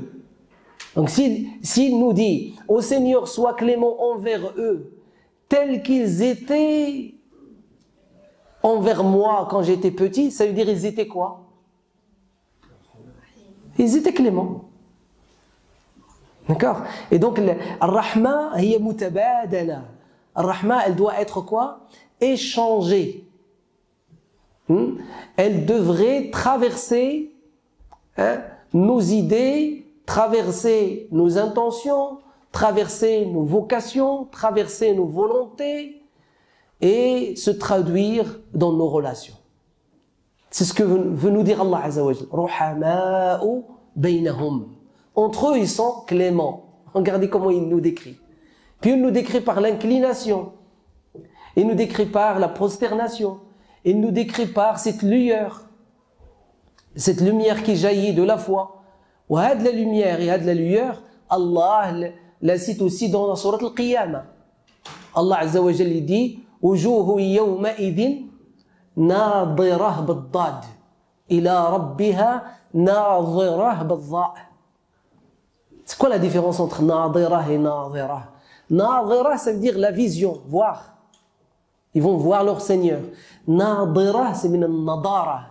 Donc, s'il nous dit, ô Seigneur, sois clément envers eux, tels qu'ils étaient envers moi quand j'étais petit, ça veut dire ils étaient quoi? Ils étaient cléments. D'accord? Et donc, Ar-Rahma, hiya mutabadala. Ar-Rahma, elle doit être quoi? Échangée. Elle devrait traverser nos idées, traverser nos intentions, traverser nos vocations, traverser nos volontés et se traduire dans nos relations. C'est ce que veut nous dire Allah Azza wa Jalla. Ruhama'u baynahum. Entre eux, ils sont cléments. Regardez comment il nous décrit. Puis il nous décrit par l'inclination. Il nous décrit par la prosternation. Il nous décrit par cette lumière qui jaillit de la foi. Et cette lumière et cette lumière, Allah la cite aussi dans la sourate Al-Qiyamah. Allah Azza wa Jalla dit wujuhu yawma idhin nadirah bid-dad ila rabbiha nadirah bid-dha. C'est quoi la différence entre nadirah et nadirah? Nadirah, ça veut dire la vision, voir. Ils vont voir leur Seigneur. Nadirah, c'est min al-nadara,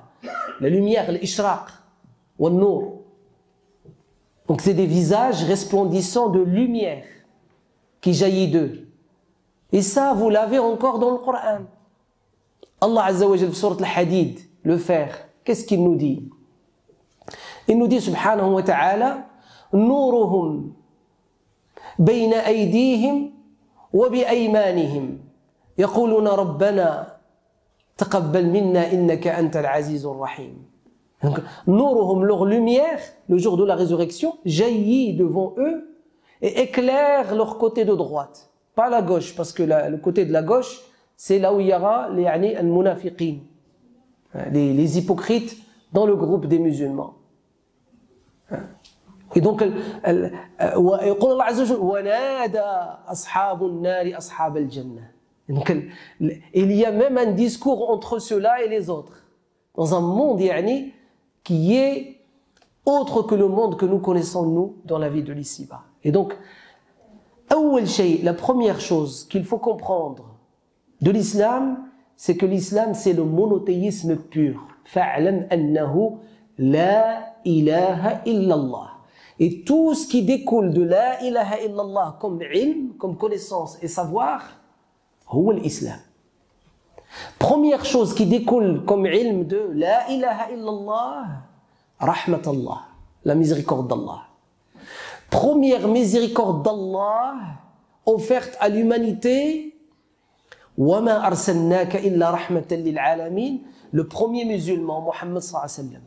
la lumière, l'ishraq, wa al-nour. Donc c'est des visages resplendissants de lumière qui jaillit d'eux. Et ça, vous l'avez encore dans le Coran. Allah Azza wa Jalla, sur al-Hadid, le fer, qu'est-ce qu'il nous dit? Il nous dit, subhanahu wa ta'ala, نورهم بين أيديهم وبأيمانهم يقولون ربنا تقبل منا إنك أنت العزيز الرحيم. نورهم, leur lumière, le jour de la résurrection, jaillit devant eux et éclaire leur côté de droite, pas la gauche, parce que le côté de la gauche, c'est là où il y aura les al-munafiqin, les hypocrites dans le groupe des musulmans. Et donc, يقول الله عز وجل ونادى أصحاب النار أصحاب الجنة. Donc, il y a même un discours entre ceux-là et les autres, dans un monde qui est autre que le monde que nous connaissons nous dans la vie de l'ici-bas. Et donc, la première chose qu'il faut comprendre de l'islam, c'est que l'islam c'est le monothéisme pur. فَاعْلَمْ أَنَّهُ لَا إِلَهَ إِلَّا اللَّهُ. Et tout ce qui découle de la ilaha illallah comme ilm, comme connaissance et savoir, c'est l'islam. Première chose qui découle comme ilm de la ilaha illallah, rahmatallah, la miséricorde d'Allah. Première miséricorde d'Allah offerte à l'humanité, وَمَا أَرْسَلْنَاكَ إِلَّا رَحْمَةً لِلْعَالَمِينَ, le premier musulman, Muhammad sallallahu alayhi wa sallam,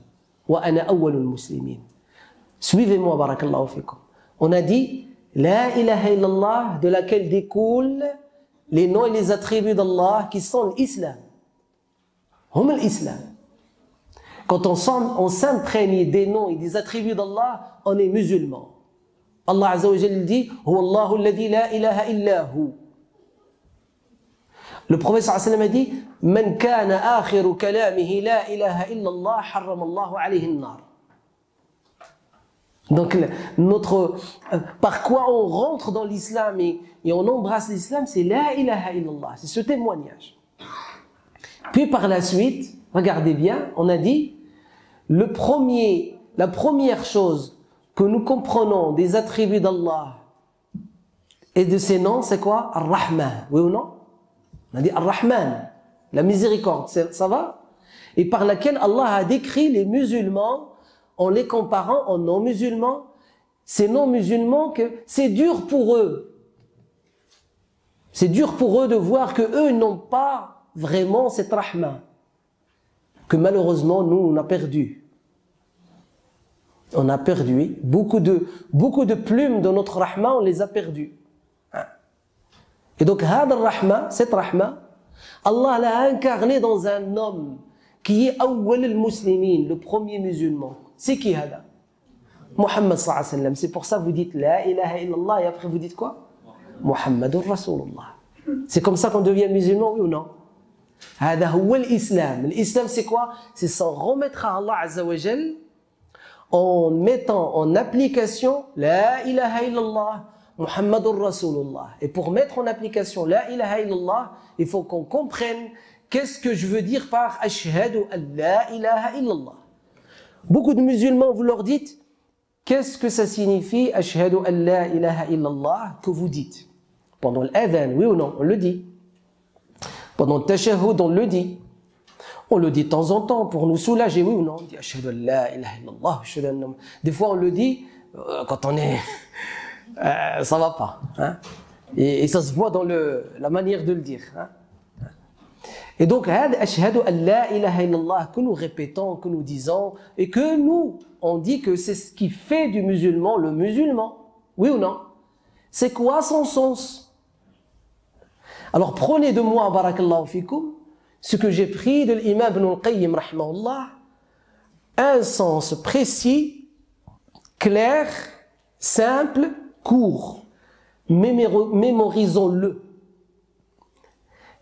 وَأَنَا أَوَّلُ الْمُسْلِمِينَ. Suivez-moi, barakallahu fikum. On a dit la ilaha illallah, de laquelle découlent les noms et les attributs d'Allah qui sont l'islam. Hum l'islam. Quand on s'imprègne des noms et des attributs d'Allah, on est musulman. Allah Azza wa Jalla dit huwa Allahu alladhi la ilaha illa hu. Le prophète sallallahu alayhi wa sallam a dit man kana akhiru kalamihi la ilaha illa Allah harrama Allahu alayhi an-nar. Donc, par quoi on rentre dans l'islam et on embrasse l'islam, c'est la ilaha illallah, c'est ce témoignage. Puis par la suite, regardez bien, on a dit, la première chose que nous comprenons des attributs d'Allah et de ses noms, c'est quoi? Ar-Rahman, oui ou non? On a dit Ar-Rahman, la miséricorde, ça va? Et par laquelle Allah a décrit les musulmans en les comparant aux non-musulmans, ces non-musulmans que c'est dur pour eux. C'est dur pour eux de voir que eux n'ont pas vraiment cette rahma, que malheureusement nous on a perdu. On a perdu beaucoup de plumes de notre rahma, on les a perdues. Et donc cette rahma, Allah l'a incarnée dans un homme qui est awwal al-muslimin, le premier musulman. C'est qui hada? Muhammad sallallahu alayhi wa sallam. C'est pour ça que vous dites la ilaha illallah et après vous dites quoi? Muhammadur Rasulullah. C'est comme ça qu'on devient musulman, oui ou non? Hada huwa l'islam. L'islam c'est quoi? C'est s'en remettre à Allah Azza wa Jal en mettant en application La ilaha illallah, Muhammadur Rasulullah. Et pour mettre en application La ilaha illallah, il faut qu'on comprenne qu'est-ce que je veux dire par Ashhadu an la ilaha illallah. Beaucoup de musulmans, vous leur dites, qu'est-ce que ça signifie Ashhadu an la ilaha illallah que vous dites? Pendant l'adhan, oui ou non? On le dit. Pendant le tashahhud, on le dit. On le dit de temps en temps pour nous soulager, oui ou non? On dit Ashhadu an la ilaha illallah, ashhadu anna... Des fois, on le dit quand on est... ça va pas. Hein? Et ça se voit dans la manière de le dire. Hein? Et donc, Ashhadu an la ilaha illallah, que nous répétons, que nous disons, et que nous, on dit que c'est ce qui fait du musulman le musulman. Oui ou non? C'est quoi son sens? Alors, prenez de moi, barakallahu fikum, ce que j'ai pris de l'imam Ibn al-Qayyim, rahimahullah, un sens précis, clair, simple, court. Mémorisons-le.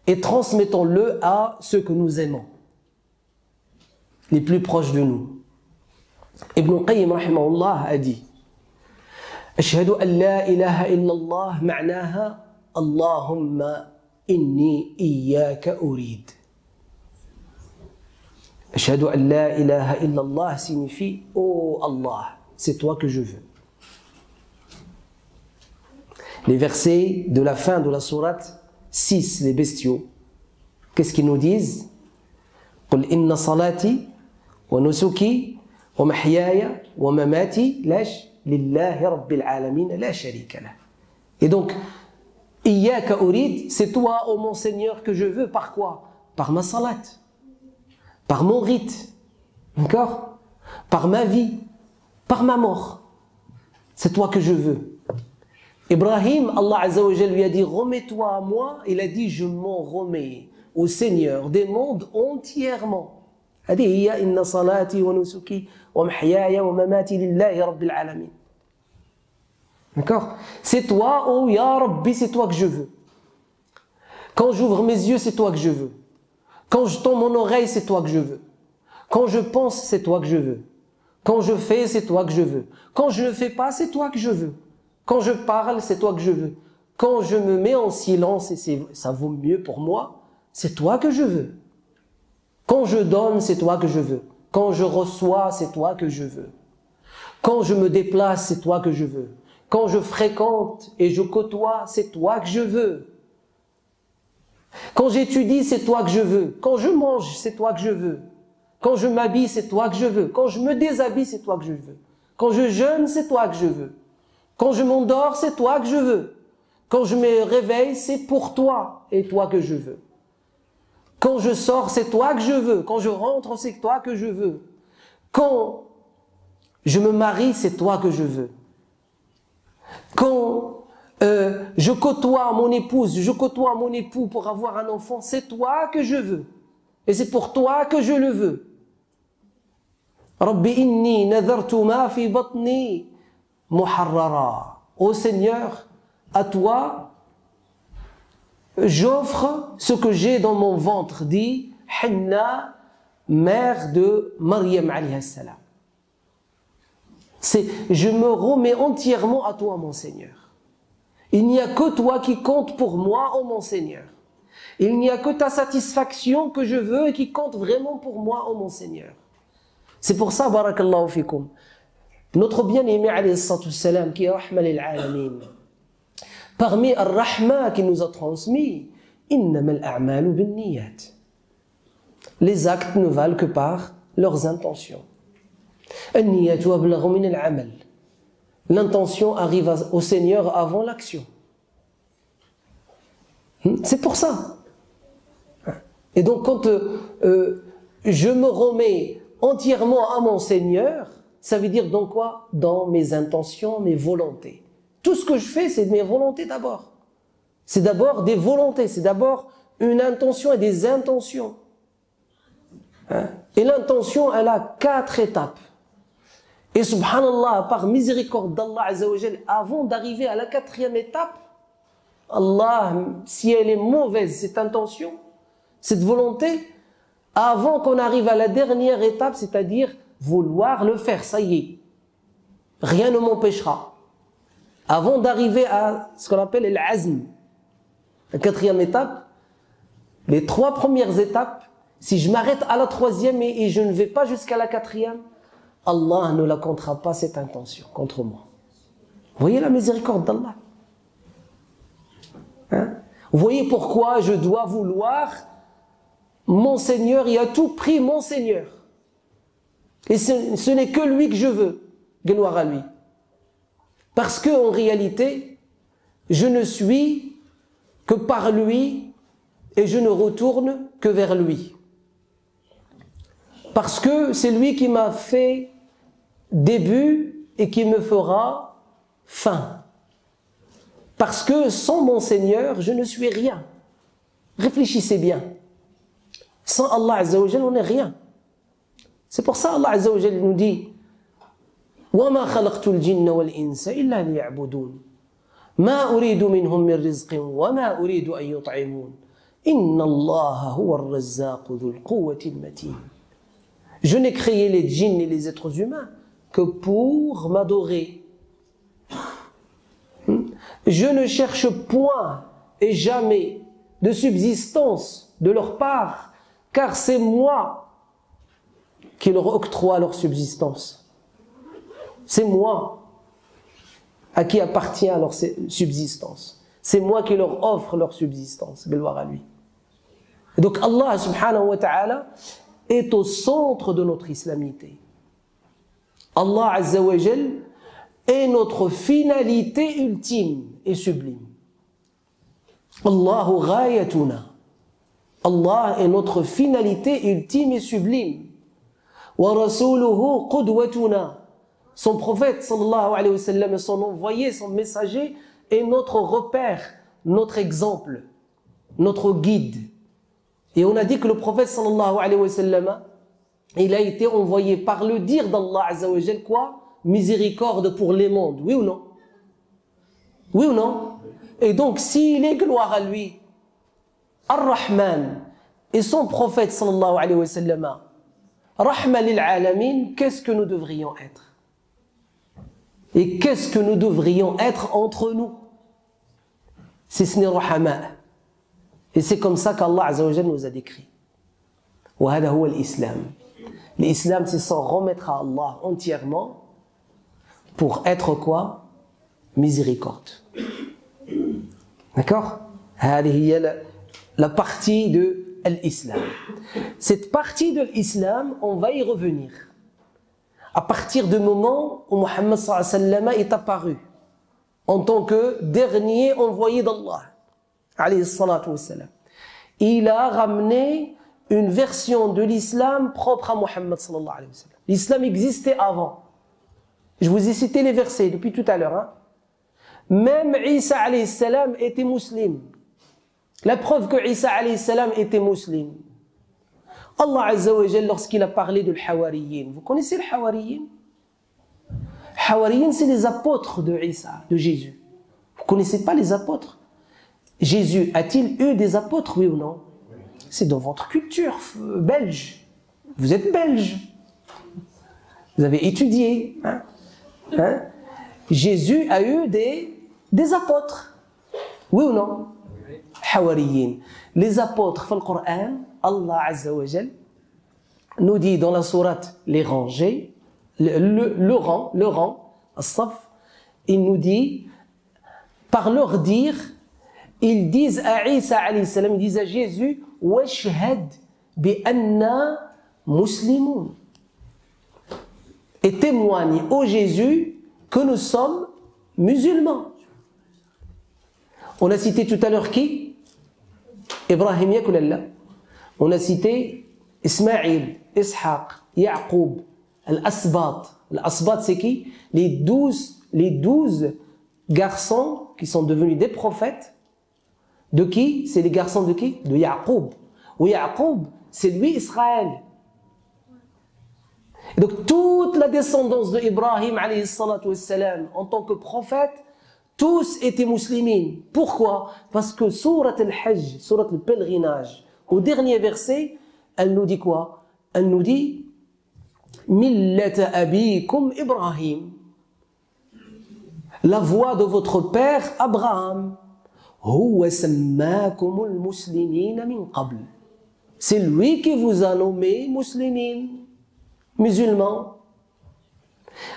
Et transmettons-le à ceux que nous aimons, les plus proches de nous. Ibn al-Qayyim rahimahullah a dit Ashhadu an la ilaha illallah ma'naha Allahumma inni iyyaka urid. Ashhadu an la ilaha illallah signifie Oh Allah, c'est toi que je veux. Les versets de la fin de la sourate 6, les bestiaux, qu'est-ce qu'ils nous disent? Qul inna salati wa nusuki wa mahyaya wa mamati lillahi rabbil alamin la sharika lah. Et donc, iyyaka urid, c'est toi, ô mon Seigneur, que je veux. Par quoi? Par ma salat, par mon rite, d'accord? Par ma vie, par ma mort. C'est toi que je veux. Ibrahim, Allah Azza wa Jal lui a dit remets-toi à moi. Il a dit je m'en remets au Seigneur des mondes entièrement. هذه هي إن صلاتي ونسكي ومحياي ومماتي لله رب العالمين. D'accord? C'est toi, oh Ya Rabbi, c'est toi que je veux. Quand j'ouvre mes yeux, c'est toi que je veux. Quand je tends mon oreille, c'est toi que je veux. Quand je pense, c'est toi que je veux. Quand je fais, c'est toi que je veux. Quand je ne fais pas, c'est toi que je veux. Quand je parle, c'est toi que je veux. Quand je me mets en silence, et ça vaut mieux pour moi, c'est toi que je veux. Quand je donne, c'est toi que je veux. Quand je reçois, c'est toi que je veux. Quand je me déplace, c'est toi que je veux. Quand je fréquente et je côtoie, c'est toi que je veux. Quand j'étudie, c'est toi que je veux. Quand je mange, c'est toi que je veux. Quand je m'habille, c'est toi que je veux. Quand je me déshabille, c'est toi que je veux. Quand je jeûne, c'est toi que je veux. Quand je m'endors, c'est toi que je veux. Quand je me réveille, c'est pour toi et toi que je veux. Quand je sors, c'est toi que je veux. Quand je rentre, c'est toi que je veux. Quand je me marie, c'est toi que je veux. Quand je côtoie mon épouse, je côtoie mon époux pour avoir un enfant, c'est toi que je veux. Et c'est pour toi que je le veux. Rabbi inni nadartu ma fi batni muharrara. Ô Seigneur, à toi, j'offre ce que j'ai dans mon ventre, dit Hanna, mère de Maryam alayhi salam. Je me remets entièrement à toi, mon Seigneur. Il n'y a que toi qui compte pour moi, ô mon Seigneur. Il n'y a que ta satisfaction que je veux et qui compte vraiment pour moi, ô mon Seigneur. C'est pour ça, barakallahu fikum, notre bien-aimé alayhi salam, qui est rahma lil alamin, parmi al-rahma qu'il nous a transmis, innamal a'malu bin niyat. Les actes ne valent que par leurs intentions. L'intention arrive au Seigneur avant l'action. C'est pour ça. Et donc quand je me remets entièrement à mon Seigneur, ça veut dire dans quoi? Dans mes intentions, mes volontés. Tout ce que je fais, c'est de mes volontés d'abord. C'est d'abord des volontés, c'est d'abord une intention et des intentions. Et l'intention, elle a 4 étapes. Et subhanallah, par miséricorde d'Allah Azza wa Jal, avant d'arriver à la 4e étape, Allah, si elle est mauvaise, cette intention, cette volonté, avant qu'on arrive à la dernière étape, c'est-à-dire vouloir le faire, ça y est. Rien ne m'empêchera. Avant d'arriver à ce qu'on appelle l'azm, la quatrième étape, les 3 premières étapes, si je m'arrête à la 3e et je ne vais pas jusqu'à la 4e, Allah ne la comptera pas cette intention contre moi. Vous voyez la miséricorde d'Allah? Hein? Vous voyez pourquoi je dois vouloir mon Seigneur et à tout prix mon Seigneur. Et ce n'est que lui que je veux, gloire à lui. Parce qu'en réalité, je ne suis que par lui et je ne retourne que vers lui. Parce que c'est lui qui m'a fait début et qui me fera fin. Parce que sans mon Seigneur, je ne suis rien. Réfléchissez bien. Sans Allah Azza wa Jalla, on n'est rien. C'est pour ça Allah Azza wa Jalla nous dit وَمَا خَلَقْتُ الْجِنَّ وَالْإِنسَ إِلَّا لِيَعْبُدُونَ مَا أُرِيدُ مِنْهُمْ مِنْ رِزْقٍ وَمَا أُرِيدُ أَنْ يُطْعِمُونَ إِنَّ اللَّهَ هُوَ الرَّزَّاقُ ذُو الْقُوَّةِ الْمَتِينَ. Je n'ai créé les djinns et les êtres humains que pour m'adorer. Je ne cherche point et jamais de subsistance de leur part, car c'est moi qui leur octroie leur subsistance. C'est moi à qui appartient leur subsistance. C'est moi qui leur offre leur subsistance. Gloire à lui. Et donc Allah subhanahu wa ta'ala est au centre de notre islamité. Allah Azza wa Jal est notre finalité ultime et sublime. Allahu ghayatuna. Allah est notre finalité ultime et sublime. Wa rasuluhu qudwatuna. Son prophète sallallahu alayhi wa sallam, son envoyé, son messager est notre repère, notre exemple, notre guide. Et on a dit que le prophète sallallahu alayhi wa sallam, il a été envoyé par le dire d'Allah Azza wa Jal, quoi? Miséricorde pour les mondes, oui ou non? Oui ou non? Et donc s'il est gloire à lui, Ar-Rahman, et son prophète sallallahu alayhi wa sallam, Rahma lil alamin, qu'est-ce que nous devrions être? Et qu'est-ce que nous devrions être entre nous? C'est ce n'est rahama. Et c'est comme ça qu'Allah Azza wa Jal nous a décrit. وهذا هو الإسلام. L'islam, c'est s'en remettre à Allah entièrement pour être quoi? Miséricorde. D'accord? هذه هي la partie de l'islam. Cette partie de l'islam, on va y revenir. À partir du moment où Muhammad sallallahu alayhi wa sallam est apparu en tant que dernier envoyé d'Allah, alayhi salatu wa sallam, il a ramené une version de l'islam propre à Muhammad sallallahu alayhi wa sallam. L'islam existait avant. Je vous ai cité les versets depuis tout à l'heure. Hein. Même Isa alayhi salam était musulman. La preuve que Isa alayhi salam était musulman. Allah Azza wa Jal, lorsqu'il a parlé de l'Hawariyin, vous connaissez les Hawariyin? Hawariyin, c'est les apôtres de Isa, de Jésus. Vous ne connaissez pas les apôtres? Jésus a-t-il eu des apôtres, oui ou non? C'est dans votre culture belge. Vous êtes belge. Vous avez étudié. Hein? Hein? Jésus a eu des apôtres. Oui ou non? Hawariyin. Les apôtres, dans le Coran, Allah Azza wa Jal nous dit dans la sourate les rangées, le rang, as-saf, il nous dit, par leur dire, ils disent à Isa alayhi salam, ils disent à Jésus, washhad bi anna muslimun, et témoigne au Jésus que nous sommes musulmans. On a cité tout à l'heure qui? Ibrahim Yakulalla. On a cité Ismaïl, Ishaq, Yaqub, Al-Asbat. Al-Asbat, c'est qui? Les 12 garçons qui sont devenus des prophètes. De qui? C'est les garçons de qui? De Yaqub. Ou Yaqub, c'est lui Israël. Et donc toute la descendance de Ibrahim alayhi salatu wassalam, en tant que prophète, tous étaient musulmans. Pourquoi? Parce que sourate al-Hajj, sourate le pèlerinage, au dernier verset, elle nous dit quoi? Elle nous dit Millata abikum Ibrahim. La voie de votre père Abraham. Huwa sammakumul muslimina min qabl. C'est lui qui vous a nommé muslimin, musulmans.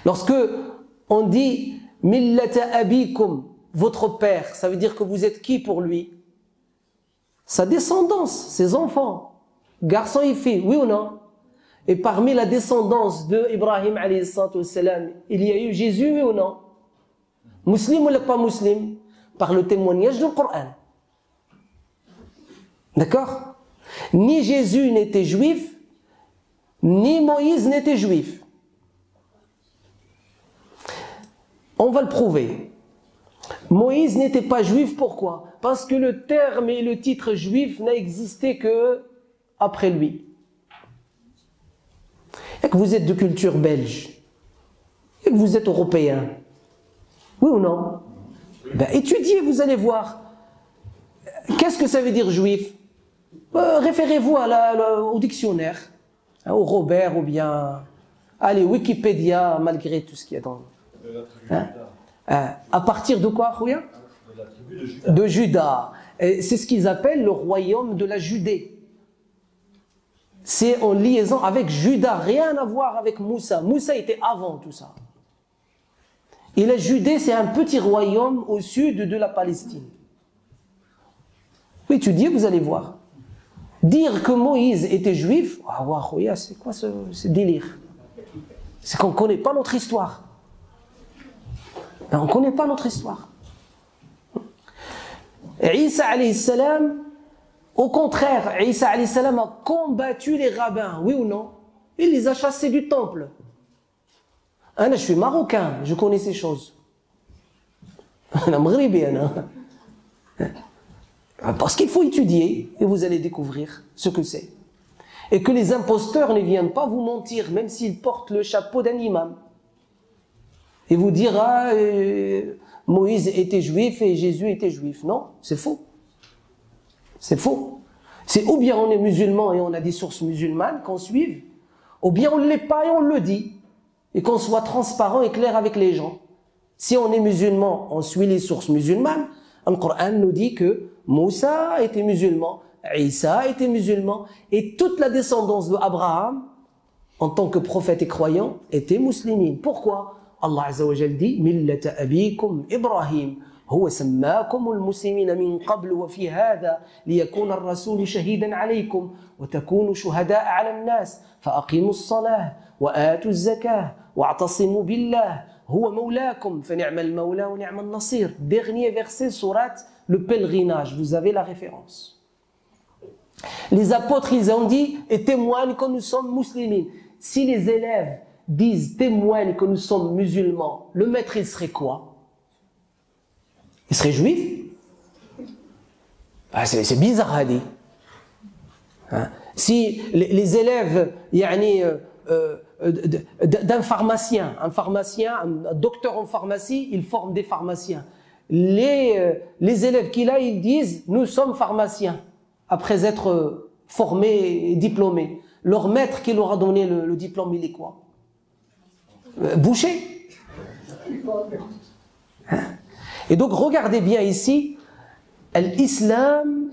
Lorsque on dit millata abikum, votre père, ça veut dire que vous êtes qui pour lui? Sa descendance, ses enfants, garçons et filles, oui ou non? Et parmi la descendance de Ibrahim alayhi salatu wassalam, il y a eu Jésus, oui ou non? Musulman ou pas musulman? Par le témoignage du Coran. D'accord? Ni Jésus n'était juif, ni Moïse n'était juif. On va le prouver. Moïse n'était pas juif, pourquoi? Parce que le terme et le titre juif n'a existé que après lui. Et que vous êtes de culture belge, et que vous êtes européen, oui ou non? Ben, étudiez, vous allez voir. Qu'est-ce que ça veut dire juif? Référez-vous au dictionnaire, hein, au Robert ou bien allez, Wikipédia, malgré tout ce qu'il y a dans... Hein? À partir de quoi, Khouya? De la tribu de Juda. De Juda. C'est ce qu'ils appellent le royaume de la Judée. C'est en liaison avec Juda, rien à voir avec Moussa. Moussa était avant tout ça. Et la Judée, c'est un petit royaume au sud de la Palestine. Vous étudiez, vous allez voir. Dire que Moïse était juif, c'est quoi ce délire? C'est qu'on ne connaît pas notre histoire. On ne connaît pas notre histoire. Isa alayhi salam, au contraire, Isa alayhi salam a combattu les rabbins, oui ou non? Il les a chassés du temple. Je suis marocain, je connais ces choses. Parce qu'il faut étudier et vous allez découvrir ce que c'est. Et que les imposteurs ne viennent pas vous mentir, même s'ils portent le chapeau d'un imam. Et vous dire, Moïse était juif et Jésus était juif. Non, c'est faux. C'est faux. C'est ou bien on est musulman et on a des sources musulmanes qu'on suive, ou bien on ne l'est pas et on le dit. Et qu'on soit transparent et clair avec les gens. Si on est musulman, on suit les sources musulmanes. Le Coran nous dit que Moussa était musulman, Isa était musulman, et toute la descendance d'Abraham, en tant que prophète et croyant, était musulmane. Pourquoi? Allah Azza wa Jal dit Millata abikum Ibrahim. هو سماكم المسلمين من قبل وفي هذا ليكون الرسول شهيدا عليكم وتكونوا شهداء على الناس فأقيموا الصلاة وآتوا الزكاة واعتصموا بالله هو مولاكم فنعم المولى ونعم النصير. Dernier verset surat le pèlerinage, vous avez la référence. Les apôtres, ils ont dit et témoignent que nous sommes musulmans. Si les élèves disent témoignent que nous sommes musulmans, le maître il serait quoi? Il serait juif? C'est bizarre à dire. Hein? Si les élèves d'un pharmacien, un docteur en pharmacie, il forme des pharmaciens. Les élèves qu'il a, ils disent nous sommes pharmaciens après être formés et diplômés. Leur maître qui leur a donné le diplôme, il est quoi? Boucher. Hein? Et donc regardez bien ici l'islam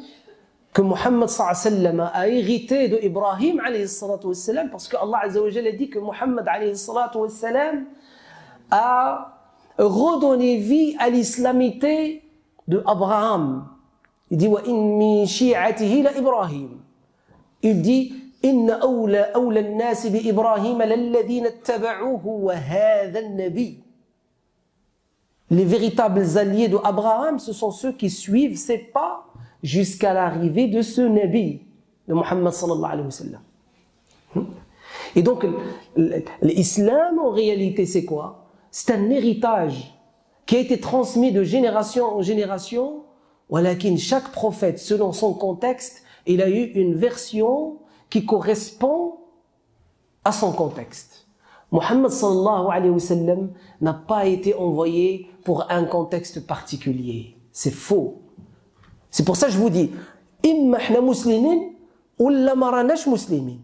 que Muhammad sallallahu alayhi wa sallam a hérité de Ibrahim alayhi salatu wa sallam, parce que Allah azza wa jalla a dit que Muhammad alayhi salatu wa sallam a redonné vie à l'islamité de Abraham. Il dit wa in min shi'atihi la Ibrahim. Il dit inna awla an-nas bi Ibrahim lalladhina ittaba'uhu wa hadha an-nabi. Les véritables alliés de Abraham, ce sont ceux qui suivent ses pas jusqu'à l'arrivée de ce Nabi, de Muhammad sallallahu alayhi wa sallam. Et donc, l'islam, en réalité, c'est quoi? C'est un héritage qui a été transmis de génération en génération. Walakin, chaque prophète, selon son contexte, il a eu une version qui correspond à son contexte. Muhammad sallallahu alayhi wa sallam n'a pas été envoyé pour un contexte particulier. C'est faux. C'est pour ça que je vous dis, imma hna muslimin ou la maranash muslimin.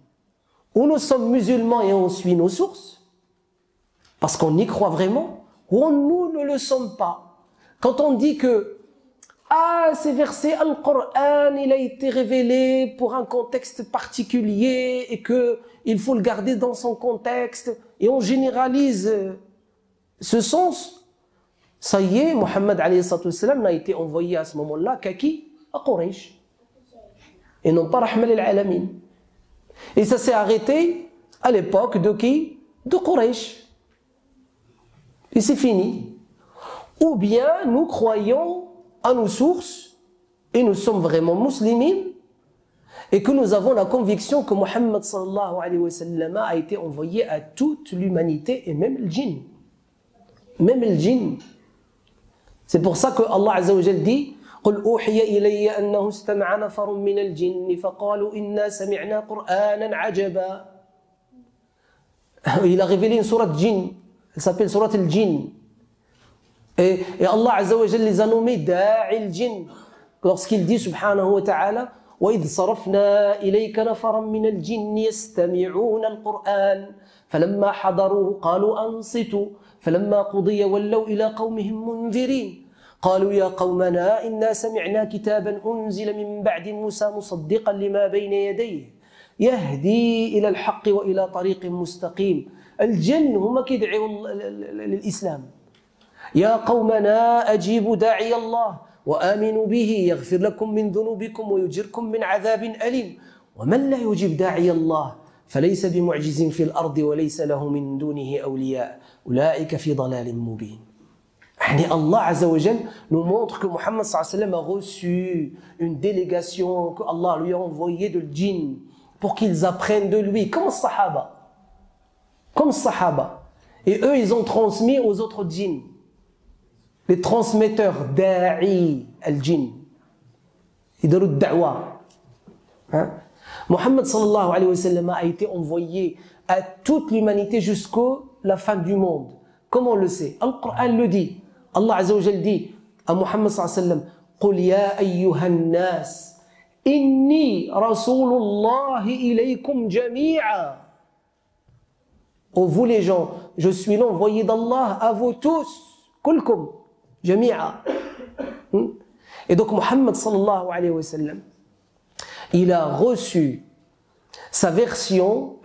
ou nous sommes musulmans et on suit nos sources, parce qu'on y croit vraiment, ou nous ne le sommes pas. Quand on dit que ces versets, Al-Qur'an, il a été révélé pour un contexte particulier et qu'il faut le garder dans son contexte, et on généralise ce sens, ça y est, Mohammed n'a été envoyé à ce moment-là qu'à qui? À Quraysh. Et non pas Rahman al-Alamin. Et ça s'est arrêté à l'époque de qui? De Quraysh. Et c'est fini. Ou bien nous croyons à nos sources et nous sommes vraiment musulmans et que nous avons la conviction que Mohammed sallallahu alayhi wa sallam a été envoyé à toute l'humanité et même le djinn. Même le djinn. C'est pour ça que Allah Azza wa Jal dit قل أوحي إلي أنه استمع نفر من الجن فقالوا إنا سمعنا قرآنا عجبا. Il a révélé une sourate djinn, elle s'appelle sourate al-djinn. Et Allah Azza wa Jal les a nommés da'i al-djinn lorsqu'il dit subhanahu wa ta'ala وإذ صرفنا إليك نفرا من الجن يستمعون القرآن فلما حضروه قالوا أنصتوا فلما قضي ولوا إلى قومهم منذرين قالوا يا قومنا إنا سمعنا كتابا أنزل من بعد موسى مصدقا لما بين يديه يهدي إلى الحق وإلى طريق مستقيم. الجن هم كيدعوا للإسلام. يا قومنا أجيبوا داعي الله وآمنوا به يغفر لكم من ذنوبكم ويجركم من عذاب أليم ومن لا يجيب داعي الله فليس بمعجز في الأرض وليس له من دونه أولياء أولئك في ضلال مبين. Allah Azza wa Jal nous montre que Muhammad sallallahu alayhi wa sallam a reçu une délégation que Allah lui a envoyée de djinn pour qu'ils apprennent de lui, comme Sahaba. Comme Sahaba. Et eux, ils ont transmis aux autres djinns. Les transmetteurs da'i al-djinn. Ils donnent le da'wa. Muhammad sallallahu alayhi wa sallam a été envoyé à toute l'humanité jusqu'à la fin du monde. Comment on le sait? Al-Qur'an le dit. Allah Azza wa Jal dit à Muhammad sallallahu alayhi wa sallam قُلْ يَا أَيُّهَا النَّاسِ إِنِّي رَسُولُ اللَّهِ إِلَيْكُمْ جَمِيعًا. Ô vous les gens, je suis l'envoyé d'Allah à vous tous. كُلْكُمْ جَمِيعًا. Et donc Muhammad sallallahu alayhi wa sallam, il a reçu sa version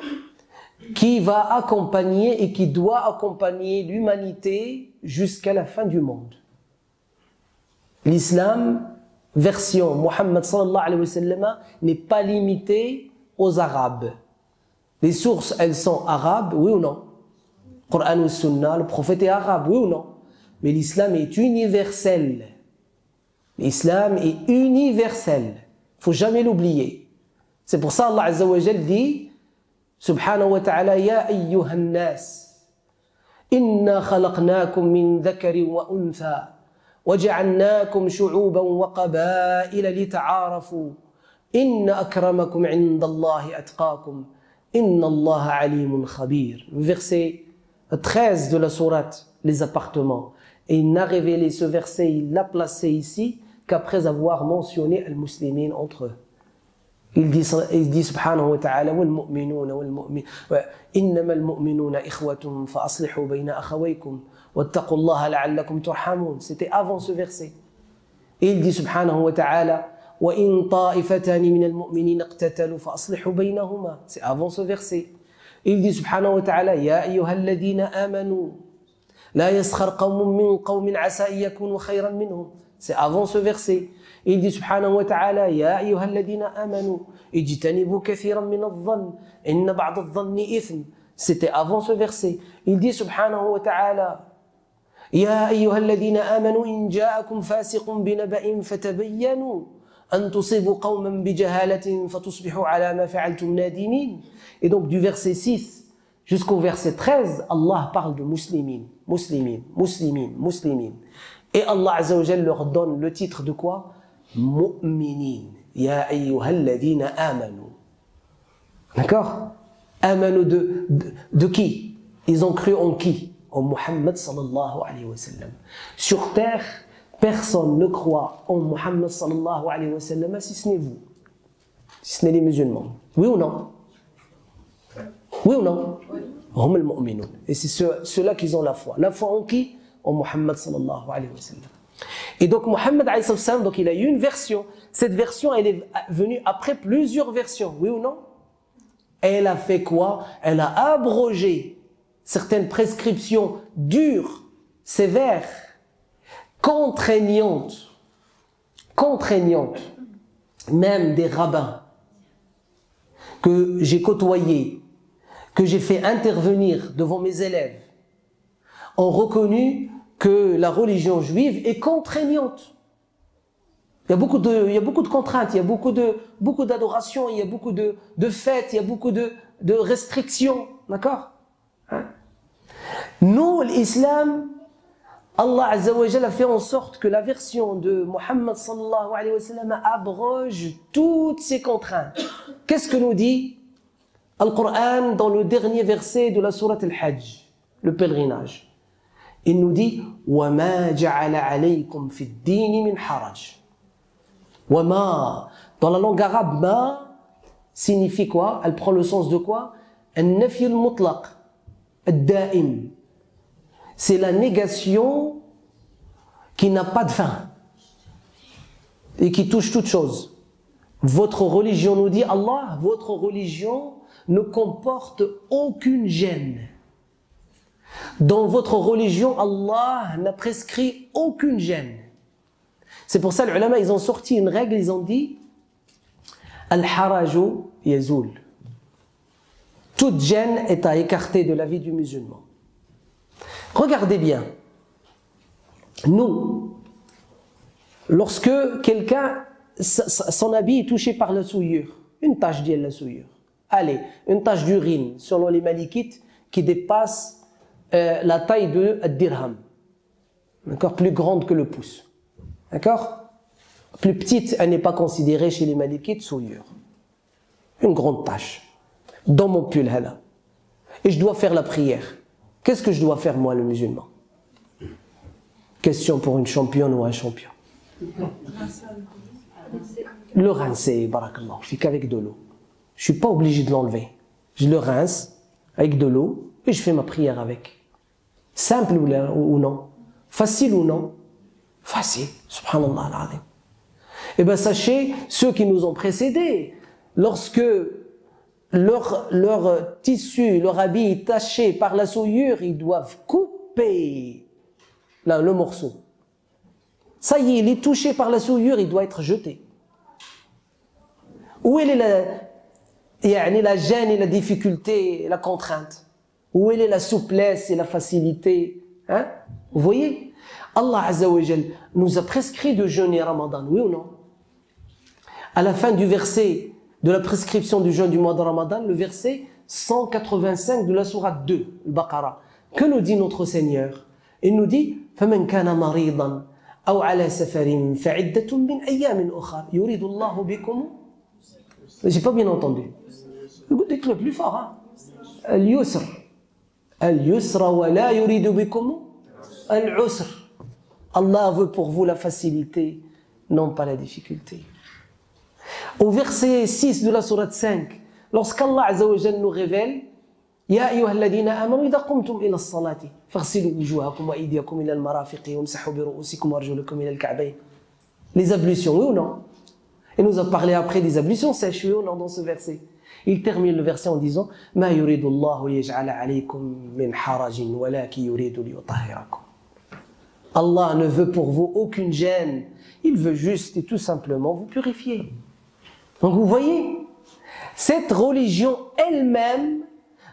qui va accompagner et qui doit accompagner l'humanité jusqu'à la fin du monde. L'islam, version Muhammad sallallahu alayhi wa sallam, n'est pas limité aux Arabes. Les sources, elles sont arabes, oui ou non? Coran ou Sunna, le prophète est arabe, oui ou non? Mais l'islam est universel. L'islam est universel. Il ne faut jamais l'oublier. C'est pour ça Allah Azza wa Jal dit سبحانه وتعالى يا أيها الناس إنا خلقناكم من ذكر وأنثى وجعلناكم شعوبا وقبائل لتعارفوا إن أكرمكم عند الله أتقاكم إن الله عليم خبير. Verset 13 de la sourate Les Appartements. Et il n'a révélé ce verset, il l'a placé ici qu'après avoir mentionné al-muslimin entre eux. Il dit subhanahu wa ta'ala إنما المؤمنون إخوة فأصلحوا بين أخويكم واتقوا الله لعلكم ترحمون. C'était avant ce verset. Il dit subhanahu wa ta'ala وإن طائفتان من المؤمنين اقتتلوا فأصلحوا بينهما. C'est avant ce verset. Il dit subhanahu wa ta'ala يا أيها الذين آمنوا لا يسخر قوم من قوم عسى أن يكونوا خيرا منهم. C'est avant ce verset. Il dit subhanahu wa ta'ala يا أيها الذين آمنوا اجتنبوا كثيرا من الظن إن بعض الظن إثم. C'était avant ce verset. Il dit subhanahu wa ta'ala يا أيها الذين آمنوا إن جاءكم فاسق بنبأ فتبينوا أن تصيبوا قوما بجهالة فتصبحوا على ما فعلتم نادمين. Et donc du verset 6 jusqu'au verset 13, Allah parle de muslimin, muslimin, muslimin, muslimin. Et Allah Azza wa Jal leur donne le titre de quoi? Mu'minin. Ya ayyuhalladhina amanu. D'accord? Amanu de qui? Ils ont cru en qui? En Muhammad sallallahu alayhi wa sallam. Sur terre, personne ne croit en Muhammad sallallahu alayhi wa sallam si ce n'est vous. Si ce n'est les musulmans. Oui ou non? Oui ou non? Hum al-mu'minun. Et c'est ceux-là qui ont la foi. La foi en qui? En Muhammad sallallahu alayhi wa sallam. Et donc Muhammad alayhi wa sallam, donc il a eu une version. Cette version, elle est venue après plusieurs versions. Oui ou non? Elle a fait quoi? Elle a abrogé certaines prescriptions dures, sévères, contraignantes, même des rabbins que j'ai côtoyés, que j'ai fait intervenir devant mes élèves, ont reconnu que la religion juive est contraignante. Il y a beaucoup de contraintes, il y a beaucoup d'adoration, il y a beaucoup de fêtes, il y a beaucoup de restrictions, d'accord? Hein? Nous, l'islam, Allah Azza wa Jalla a fait en sorte que la version de Muhammad sallallahu alayhi wa sallam abroge toutes ces contraintes. Qu'est-ce que nous dit Al-Qur'an dans le dernier verset de la sourate Al-Hajj, le pèlerinage? Il nous dit وَمَا جَعَلَ عَلَيْكُمْ فِي الدِّينِ مِنْ حَرَجٍ. وَمَا, dans la langue arabe, ma signifie quoi? Elle prend le sens de quoi? النفي المطلق الدائم. C'est la négation qui n'a pas de fin et qui touche toute chose. Votre religion, nous dit Allah, votre religion ne comporte aucune gêne. Dans votre religion, Allah n'a prescrit aucune gêne. C'est pour ça les ulama, ils ont sorti une règle, ils ont dit Al-haraju yazul. Toute gêne est à écarter de la vie du musulman. Regardez bien. Nous, lorsque quelqu'un, son habit est touché par la souillure, une tache de la souillure, allez, une tache d'urine, selon les malikites, qui dépasse la taille de dirham, d'accord, plus grande que le pouce, d'accord, plus petite, elle n'est pas considérée chez les malikites souillure, une grande tache, dans mon pull, là, et je dois faire la prière. Qu'est-ce que je dois faire, moi, le musulman? Question pour une championne ou un champion. Le rincer, barakallah, je fais qu'avec de l'eau. Je ne suis pas obligé de l'enlever. Je le rince avec de l'eau et je fais ma prière avec. Simple ou non? Facile ou non? Facile, subhanallah al-azim. Eh bien, sachez, ceux qui nous ont précédés, lorsque leur tissu, leur habit est taché par la souillure, ils doivent couper le morceau. Ça y est, il est touché par la souillure, il doit être jeté. Où est la gêne et la difficulté et la contrainte? Où est la souplesse et la facilité? Hein? Vous voyez? Allah Azza wa Jal nous a prescrit de jeûner Ramadan, oui ou non? À la fin du verset de la prescription du jeûne du mois de Ramadan, le verset 185 de la sourate 2, le Baqarah. Que nous dit notre Seigneur? Il nous dit فَمَنْ كَانَ مَرِيضًا أَوْ عَلَى سَفَرٍ فَعِدَّةٌ مِنْ أَيَّامٍ أُخَرَ يُرِيدُ اللَّهُ بِكُمْ. J'ai pas bien entendu. Dites-le plus fort. Hein? Al-yusr. Al-yusra wa la yuridu bikum al-usr. Allah veut pour vous la facilité, non pas la difficulté. Au verset 6 de la sourate 5, lorsqu'Allah Azza wa Jalla nous révèle يا أيها الذين آمنوا إذا قمتم إلى الصلاة فاغسلوا وجوهكم وأيديكم إلى المرافق وامسحوا برؤوسكم وأرجلكم إلى الكعبين. Les ablutions, oui ou non? Il nous a parlé après des ablutions sèches, oui ou non, dans ce verset. Il termine le verset en disant ما يريد الله ليجعل عليكم من حرج ولكن يريد ليطهركم. Allah ne veut pour vous aucune gêne. Il veut juste et tout simplement vous purifier. Donc vous voyez, cette religion elle-même,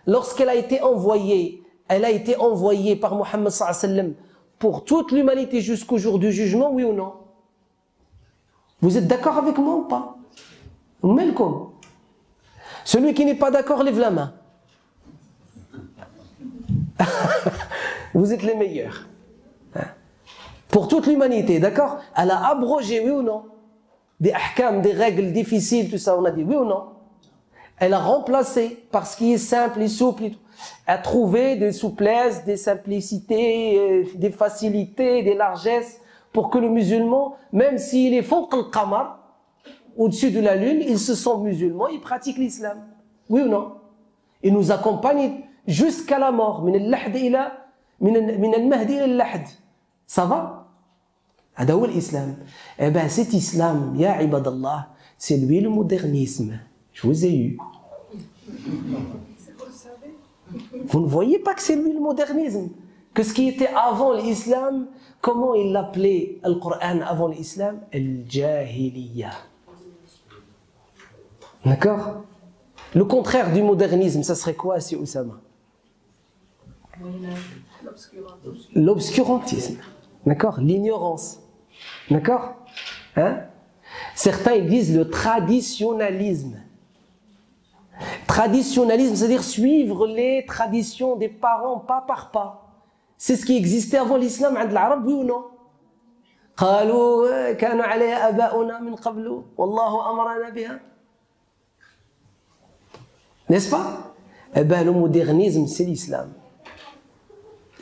lorsqu'elle a été envoyée, elle a été envoyée par Muhammad sallallahu alayhi wa sallam pour toute l'humanité jusqu'au jour du jugement, oui ou non? Vous êtes d'accord avec moi ou pas? Melkom. Celui qui n'est pas d'accord, lève la main. Vous êtes les meilleurs. Pour toute l'humanité, d'accord? Elle a abrogé, oui ou non? Des ahkam, des règles difficiles, tout ça, on a dit, oui ou non? Elle a remplacé par ce qui est simple et souple. Elle a trouvé des souplesses, des simplicités, des facilités, des largesses pour que le musulman, même s'il est fawq al-qamar, au-dessus de la lune, il se sent musulman, il pratique l'islam. Oui ou non? Il nous accompagne jusqu'à la mort. من المهدي إلى اللحد. Ça va? هذا هو الإسلام. Eh bien, cet islam, ya ibadallah, c'est lui le modernisme. Je vous ai eu. Vous ne voyez pas que c'est lui le modernisme? Que ce qui était avant l'islam, comment il l'appelait le Coran avant l'islam? Al-Jahiliya. D'accord? Le contraire du modernisme, ça serait quoi, si Oussama? L'obscurantisme. D'accord? L'ignorance. D'accord? Hein? Certains ils disent le traditionnalisme. Traditionnalisme, c'est-à-dire suivre les traditions des parents pas par pas. C'est ce qui existait avant l'islam عند العرب, oui ou non? قالوا كانوا عليها آباؤنا من قبل والله أمرنا بها. N'est-ce pas? Eh bien, le modernisme, c'est l'islam.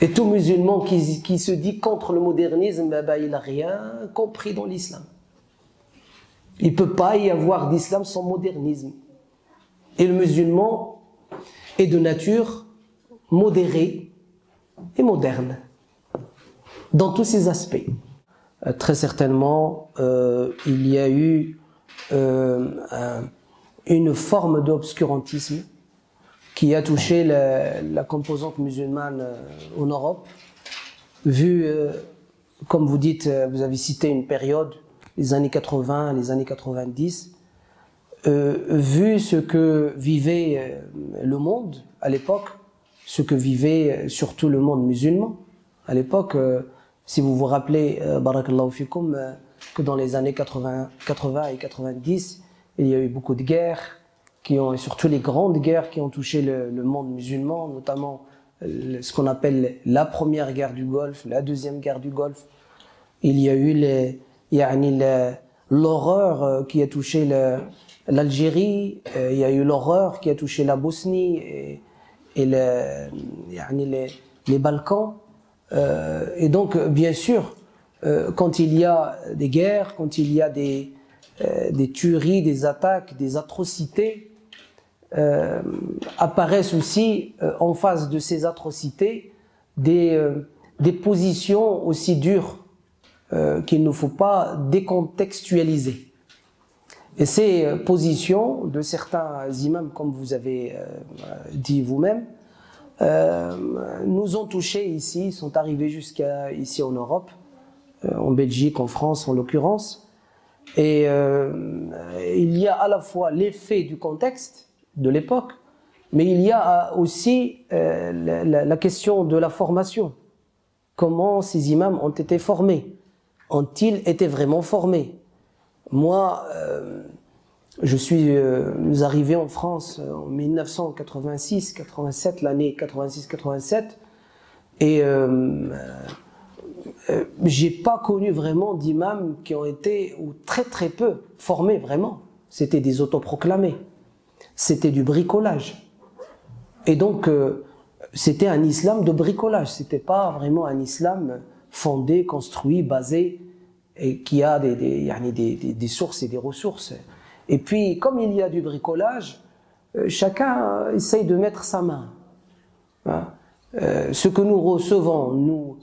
Et tout musulman qui se dit contre le modernisme, eh ben, il n'a rien compris dans l'islam. Il ne peut pas y avoir d'islam sans modernisme. Et le musulman est de nature modérée et moderne, dans tous ses aspects. Très certainement, il y a eu une forme d'obscurantisme qui a touché la composante musulmane en Europe, vu, comme vous dites, vous avez cité une période, les années 80, les années 90, vu ce que vivait le monde à l'époque, ce que vivait surtout le monde musulman à l'époque, si vous vous rappelez, barakallahu fikum, que dans les années 80 et 90, il y a eu beaucoup de guerres, et surtout les grandes guerres qui ont touché le monde musulman, notamment ce qu'on appelle la première guerre du Golfe, la deuxième guerre du Golfe. Il y a eu l'horreur qui a touché l'Algérie, il y a eu l'horreur qui a touché la Bosnie et les Balkans. Et donc, bien sûr, quand il y a des guerres, quand il y a des tueries, des attaques, des atrocités, apparaissent aussi en face de ces atrocités des positions aussi dures qu'il ne faut pas décontextualiser. Et ces positions de certains imams, comme vous avez dit vous-même, nous ont touchés ici, sont arrivés jusqu'à ici en Europe, en Belgique, en France en l'occurrence. Et il y a à la fois l'effet du contexte de l'époque, mais il y a aussi la question de la formation. Comment ces imams ont été formés? Ont-ils été vraiment formés? Moi, nous arrivés en France en 1986-87, l'année 86-87, et j'ai pas connu vraiment d'imams qui ont été, ou très très peu, formés vraiment. C'était des autoproclamés. C'était du bricolage. Et donc, c'était un islam de bricolage. C'était pas vraiment un islam fondé, construit, basé, et qui a des sources et des ressources. Et puis, comme il y a du bricolage, chacun essaye de mettre sa main. Hein? Ce que nous recevons,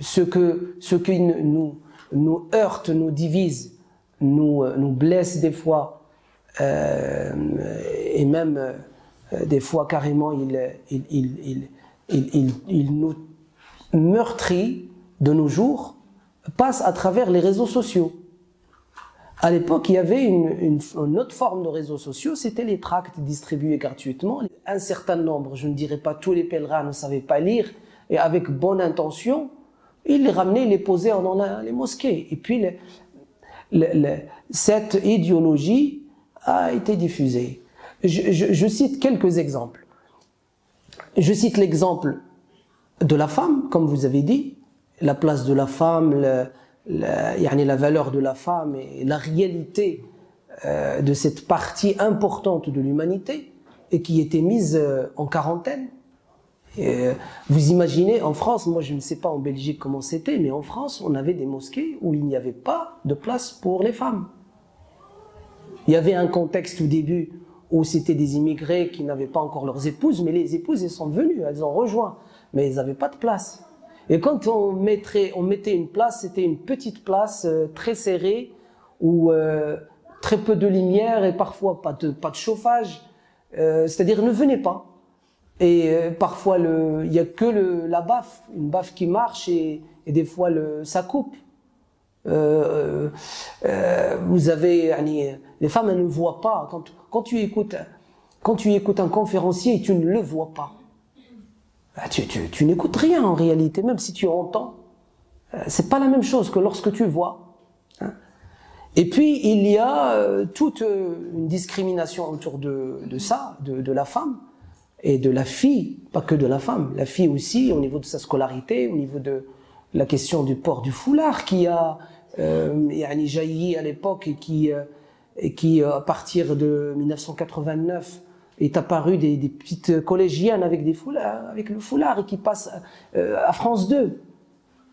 ce qui nous heurte, nous divise, nous blesse des fois, et même des fois carrément il nous meurtrit de nos jours, passe à travers les réseaux sociaux. À l'époque, il y avait une autre forme de réseaux sociaux, c'était les tracts distribués gratuitement. Un certain nombre, je ne dirais pas tous les pèlerins ne savaient pas lire, et avec bonne intention, ils les ramenaient, ils les posaient dans les mosquées. Et puis, cette idéologie a été diffusée. Je cite quelques exemples. Je cite l'exemple de la femme, comme vous avez dit, la place de la femme, la valeur de la femme et la réalité de cette partie importante de l'humanité et qui était mise en quarantaine. Et vous imaginez, en France, moi je ne sais pas en Belgique comment c'était, mais en France, on avait des mosquées où il n'y avait pas de place pour les femmes. Il y avait un contexte au début où c'était des immigrés qui n'avaient pas encore leurs épouses, mais les épouses, elles sont venues, elles ont rejoint, mais elles n'avaient pas de place. Et quand on mettait une place, c'était une petite place très serrée, où très peu de lumière et parfois pas de chauffage, c'est-à-dire ne venez pas. Et parfois, il n'y a que la baffe, une baffe qui marche et des fois ça coupe. Vous avez, les femmes, elles ne voient pas. Quand tu écoutes un conférencier, tu ne le vois pas. Tu n'écoutes rien en réalité, même si tu entends. C'est pas la même chose que lorsque tu vois. Hein. Et puis, il y a toute une discrimination autour de ça, de la femme et de la fille, pas que de la femme, la fille aussi, au niveau de sa scolarité, au niveau de la question du port du foulard qui a jailli à l'époque et qui, à partir de 1989, est apparu des petites collégiennes avec des foulards, avec le foulard et qui passent à France 2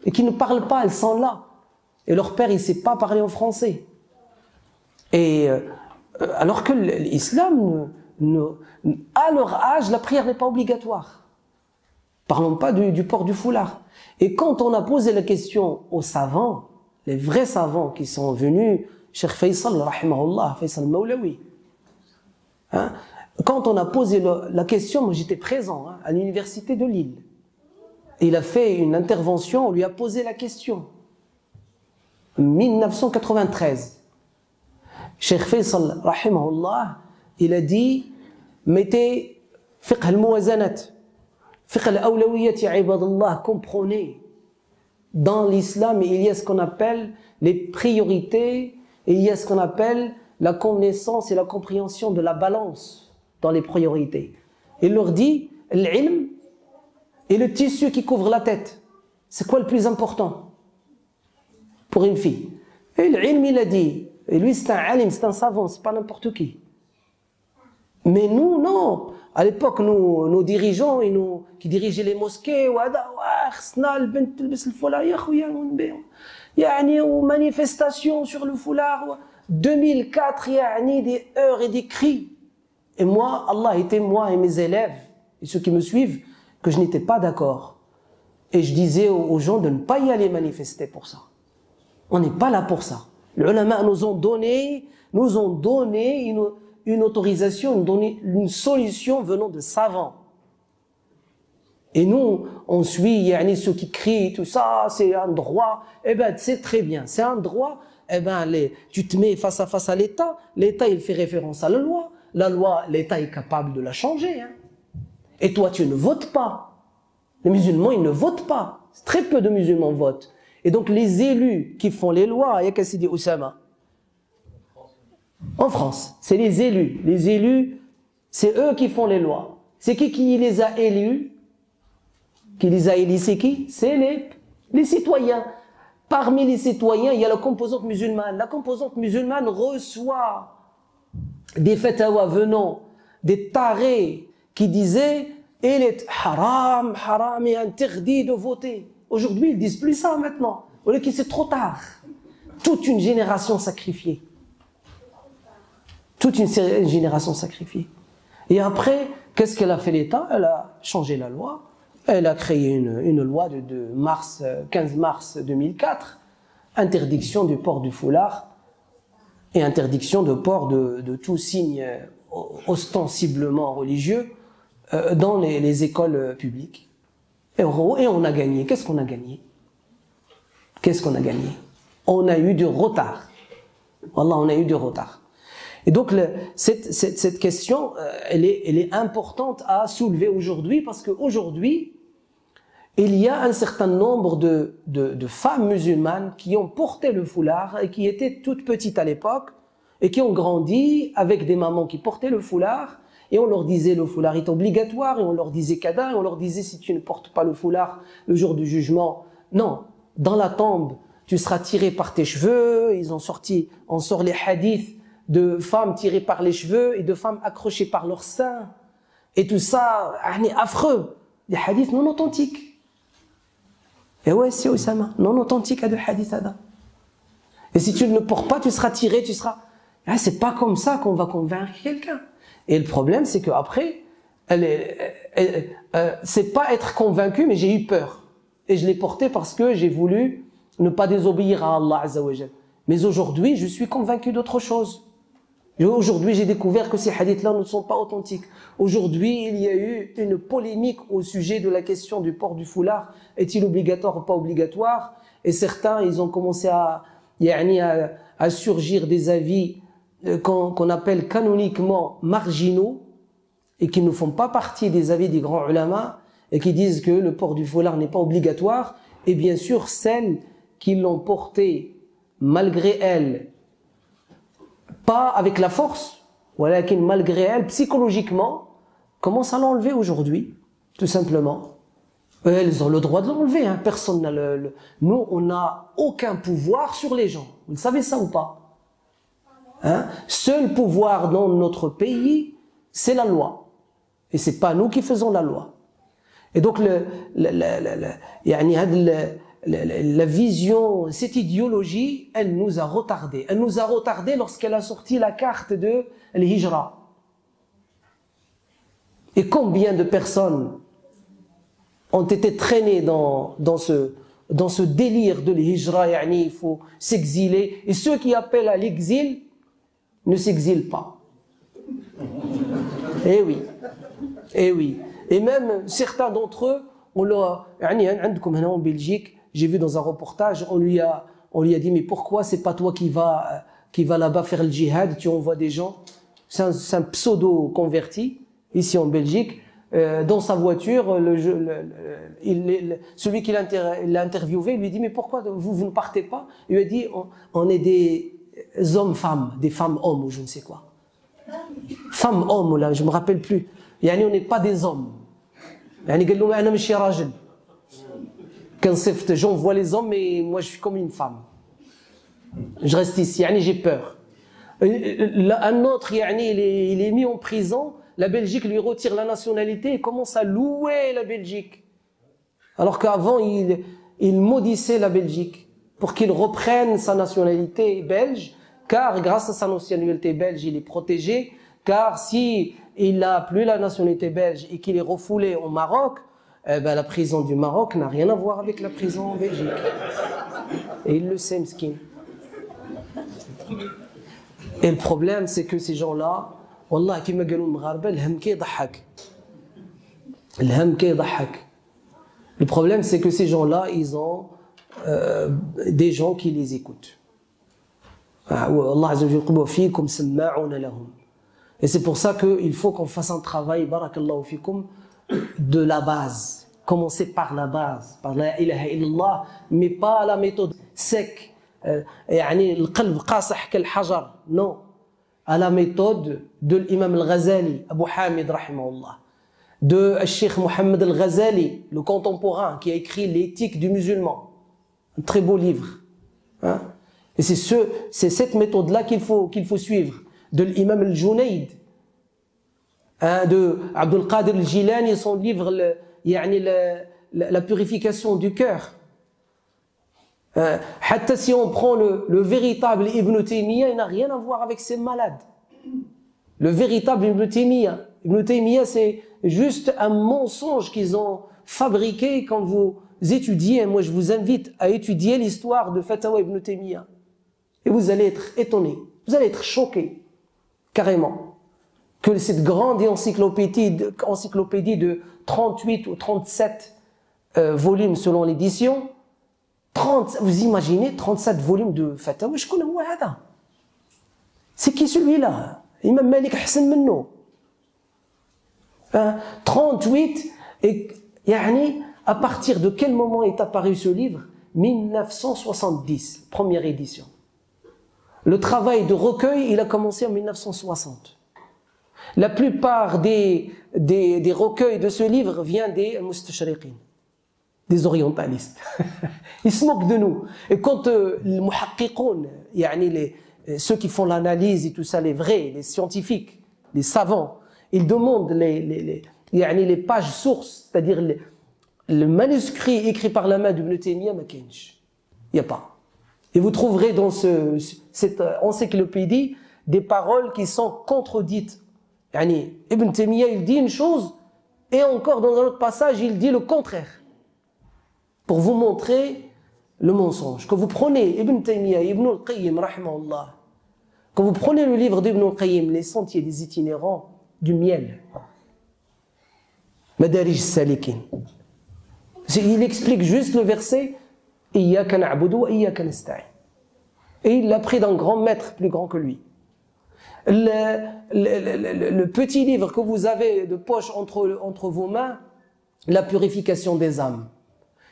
et qui ne parlent pas, elles sont là. Et leur père, il ne sait pas parler en français. Et alors que l'islam, à leur âge, la prière n'est pas obligatoire. Parlons pas du port du foulard. Et quand on a posé la question aux savants, les vrais savants qui sont venus, Cheikh Faisal, rahimahullah, Faisal Maulawi, hein, quand on a posé la question, moi j'étais présent à l'université de Lille. Et il a fait une intervention, on lui a posé la question. 1993. Cheikh Faisal, rahimahullah, il a dit, mettez fiqh al-muwazanat, fiqh al-awlawiyat, ibadallah, comprenez. Dans l'islam, il y a ce qu'on appelle les priorités, et il y a ce qu'on appelle la connaissance et la compréhension de la balance dans les priorités. Il leur dit, l'ilm et le tissu qui couvre la tête, c'est quoi le plus important pour une fille? Et l'ilm, il a dit, et lui c'est un alim, c'est un savant, c'est pas n'importe qui. Mais nous, non. À l'époque, nos dirigeants qui dirigeaient les mosquées, aux manifestations sur le foulard, 2004, il y a des heures et des cris. Et moi, Allah était moi et mes élèves, et ceux qui me suivent, que je n'étais pas d'accord. Et je disais aux gens de ne pas y aller manifester pour ça. On n'est pas là pour ça. Les ulama nous ont donné une autorisation, nous donné une solution venant de savants. Et nous, on suit ceux qui crient, tout ça, c'est un droit. Eh ben, c'est très bien, c'est un droit. Eh ben, tu te mets face à face à l'État. L'État, il fait référence à la loi. La loi, l'État est capable de la changer. Hein. Et toi, tu ne votes pas. Les musulmans, ils ne votent pas. Très peu de musulmans votent. Et donc, les élus qui font les lois, il y a qu'à se dire Oussama. En France, c'est les élus. Les élus, c'est eux qui font les lois. C'est qui les a élus? Qui les a élus, c'est qui? C'est les citoyens. Parmi les citoyens, il y a la composante musulmane. La composante musulmane reçoit des fatwas venant des tarés qui disaient « Il est haram et interdit de voter ». Aujourd'hui, ils disent plus ça maintenant. Au lieu que c'est trop tard. Toute une génération sacrifiée. Toute une génération sacrifiée. Et après, qu'est-ce qu'elle a fait l'État? Elle a changé la loi. Elle a créé une loi de 15 mars 2004. Interdiction du port du foulard et interdiction de port de tout signe ostensiblement religieux dans les écoles publiques. Et on a gagné. Qu'est-ce qu'on a gagné? Qu'est-ce qu'on a gagné? On a eu du retard. Wallah, on a eu du retard. Et donc, cette question, elle est importante à soulever aujourd'hui parce qu'aujourd'hui, il y a un certain nombre de femmes musulmanes qui ont porté le foulard et qui étaient toutes petites à l'époque et qui ont grandi avec des mamans qui portaient le foulard et on leur disait le foulard est obligatoire et on leur disait kada et on leur disait si tu ne portes pas le foulard le jour du jugement, non, dans la tombe, tu seras tiré par tes cheveux. On sort les hadiths de femmes tirées par les cheveux et de femmes accrochées par leurs seins. Et tout ça, affreux. Des hadiths non authentiques. Et ouais, c'est Oussama, non authentique à de hadiths Ada. Et si tu ne le portes pas, tu seras tiré, tu seras... Ah, c'est pas comme ça qu'on va convaincre quelqu'un. Et le problème, c'est qu'après, c'est pas être convaincu, mais j'ai eu peur. Et je l'ai porté parce que j'ai voulu ne pas désobéir à Allah Azza wa Jal. Mais aujourd'hui, je suis convaincu d'autre chose. Aujourd'hui, j'ai découvert que ces hadiths-là ne sont pas authentiques. Aujourd'hui, il y a eu une polémique au sujet de la question du port du foulard. Est-il obligatoire ou pas obligatoire? Et certains, ils ont commencé à surgir des avis qu'on appelle canoniquement marginaux et qui ne font pas partie des avis des grands ulama et qui disent que le port du foulard n'est pas obligatoire. Et bien sûr, celles qui l'ont porté malgré elles, pas avec la force, voilà, malgré elles, psychologiquement, commencent à l'enlever aujourd'hui, tout simplement. Elles ont le droit de l'enlever, hein. Personne n'a Nous, on n'a aucun pouvoir sur les gens. Vous le savez ça ou pas? Hein? Seul pouvoir dans notre pays, c'est la loi. Et c'est pas nous qui faisons la loi. Et donc, la vision, cette idéologie, elle nous a retardés. Elle nous a retardés lorsqu'elle a sorti la carte de l'Hijra. Et combien de personnes ont été traînées dans ce délire de l'Hijra, il faut s'exiler. Et ceux qui appellent à l'exil ne s'exilent pas. Eh oui. Eh oui. Et même certains d'entre eux, en Belgique, j'ai vu dans un reportage, on lui a dit, mais pourquoi c'est pas toi qui va là-bas faire le djihad, tu envoies des gens. C'est un pseudo-converti, ici en Belgique, dans sa voiture, celui qui l'a interviewé lui dit, mais pourquoi vous ne partez pas? Il lui a dit, on est des hommes-femmes, des femmes-hommes ou je ne sais quoi. Femmes-hommes, là, je me rappelle plus. On n'est pas des hommes. J'envoie les hommes, mais moi je suis comme une femme. Je reste ici, j'ai peur. Un autre, il est mis en prison, la Belgique lui retire la nationalité et commence à louer la Belgique. Alors qu'avant, il maudissait la Belgique pour qu'il reprenne sa nationalité belge, car grâce à sa nationalité belge, il est protégé, car si il n'a plus la nationalité belge et qu'il est refoulé au Maroc, la prison du Maroc n'a rien à voir avec la prison en Belgique. Et il le sait, m'skin. Et le problème, c'est que ces gens-là, Wallah, كما قالوا المغاربة, الهم كيضحك. الهم كيضحك. Le problème, c'est que ces gens-là, ils ont des gens qui les écoutent. Allah Azza wa Jalla fiikum sama'una lahum. Et c'est pour ça qu'il faut qu'on fasse un travail, barakallahu fikum, de la base. Commencer par la base, par la ilaha illallah, mais pas la méthode sec. القلب قاصح كالحجر. Non. À la méthode de l'imam al-Ghazali, Abu Hamid rahimahullah, de Cheikh Mohammed al-Ghazali, le contemporain, qui a écrit l'éthique du musulman. Un très beau livre. Hein? Et c'est cette méthode-là qu'il faut suivre. De l'imam al-Junayd, de Abdul Qadir al-Jilani, son livre la purification du cœur. Si on prend le véritable Ibn Taymiyyah, il n'a rien à voir avec ces malades. Le véritable Ibn Taymiyyah, c'est juste un mensonge qu'ils ont fabriqué. Quand vous étudiez, moi je vous invite à étudier l'histoire de Fatawa Ibn Taymiyyah. Et vous allez être étonnés, vous allez être choqués, carrément, que cette grande encyclopédie de 38 ou 37 volumes selon l'édition, vous imaginez 37 volumes de Fatawa, c'est qui celui-là? Imam Malik Hassan Menno. 38, et à partir de quel moment est apparu ce livre? 1970, première édition. Le travail de recueil, il a commencé en 1960. La plupart des recueils de ce livre viennent des mustashriqin, des orientalistes. Ils se moquent de nous. Et quand les muhaqqiqoun, ceux qui font l'analyse et tout ça, les vrais, les scientifiques, les savants, ils demandent les pages sources, c'est-à-dire le manuscrit écrit par la main d'Ibn Taymiyyah, il n'y a pas. Et vous trouverez dans cette encyclopédie des paroles qui sont contredites Yani, Ibn Taymiyyah, il dit une chose, et encore dans un autre passage, il dit le contraire. Pour vous montrer le mensonge. Quand vous prenez Ibn Taymiyyah, Ibn al-Qayyim, rahimahullah, quand vous prenez le livre d'Ibn al-Qayyim, Les sentiers des itinérants, du miel, Madarij Salikin, il explique juste le verset Iyyaka na'budu wa iyyaka nasta'in. Et il l'a pris d'un grand maître plus grand que lui. Le petit livre que vous avez de poche entre vos mains, La purification des âmes,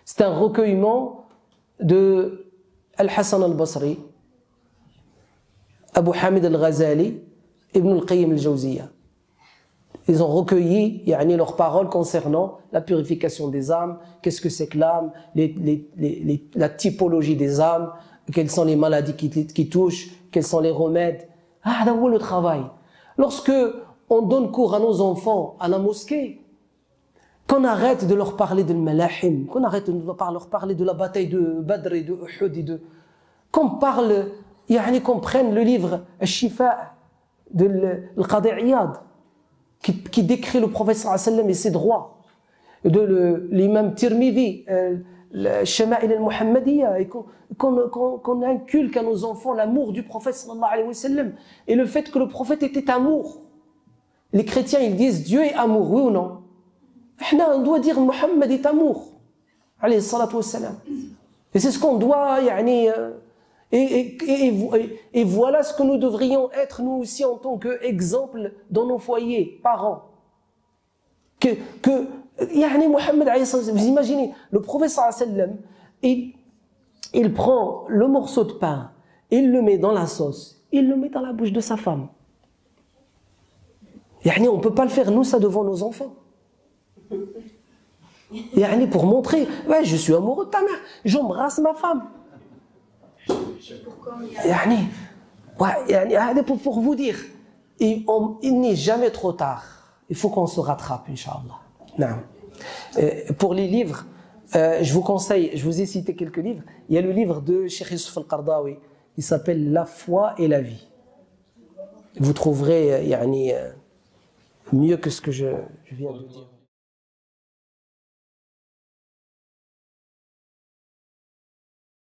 c'est un recueillement de Al-Hassan al-Basri, Abu Hamid al-Ghazali, Ibn al-Qayyim al-Jawziyya. Ils ont recueilli leurs paroles concernant la purification des âmes, qu'est-ce que c'est que l'âme, la typologie des âmes, quelles sont les maladies qui touchent, quels sont les remèdes. Ah, là où est le travail. Lorsque on donne cours à nos enfants à la mosquée, qu'on arrête de leur parler de Malahim, qu'on arrête de leur parler de la bataille de Badr et de Uhud, qu'on parle, qu'on prenne le livre Al-Shifa de Al-Qadi Iyad, qui décrit le prophète sallallahu alayhi wa sallam et ses droits, de l'imam Tirmidhi, le Shama'il al-Muhammadiyya, et qu'on inculque à nos enfants l'amour du prophète sallallahu alayhi wa sallam, et le fait que le prophète était amour. Les chrétiens, ils disent Dieu est amour, oui ou non? On doit dire Muhammad est amour, alayhi salatu wa salam. Et c'est ce qu'on doit, et voilà ce que nous devrions être nous aussi en tant qu'exemple dans nos foyers, parents. Muhammad, vous imaginez, le prophète sallallahu alayhi wa sallam, il prend le morceau de pain, il le met dans la sauce, il le met dans la bouche de sa femme. On ne peut pas le faire, nous, ça devant nos enfants. Pour montrer, ouais, je suis amoureux de ta mère, j'embrasse ma femme. Pour vous dire, il n'est jamais trop tard. Il faut qu'on se rattrape, Inch'Allah. Pour les livres, je vous conseille, je vous ai cité quelques livres. Il y a le livre de Cheikh Youssouf Al-Qardawi, qui s'appelle La foi et la vie. Vous trouverez mieux que ce que je viens de dire.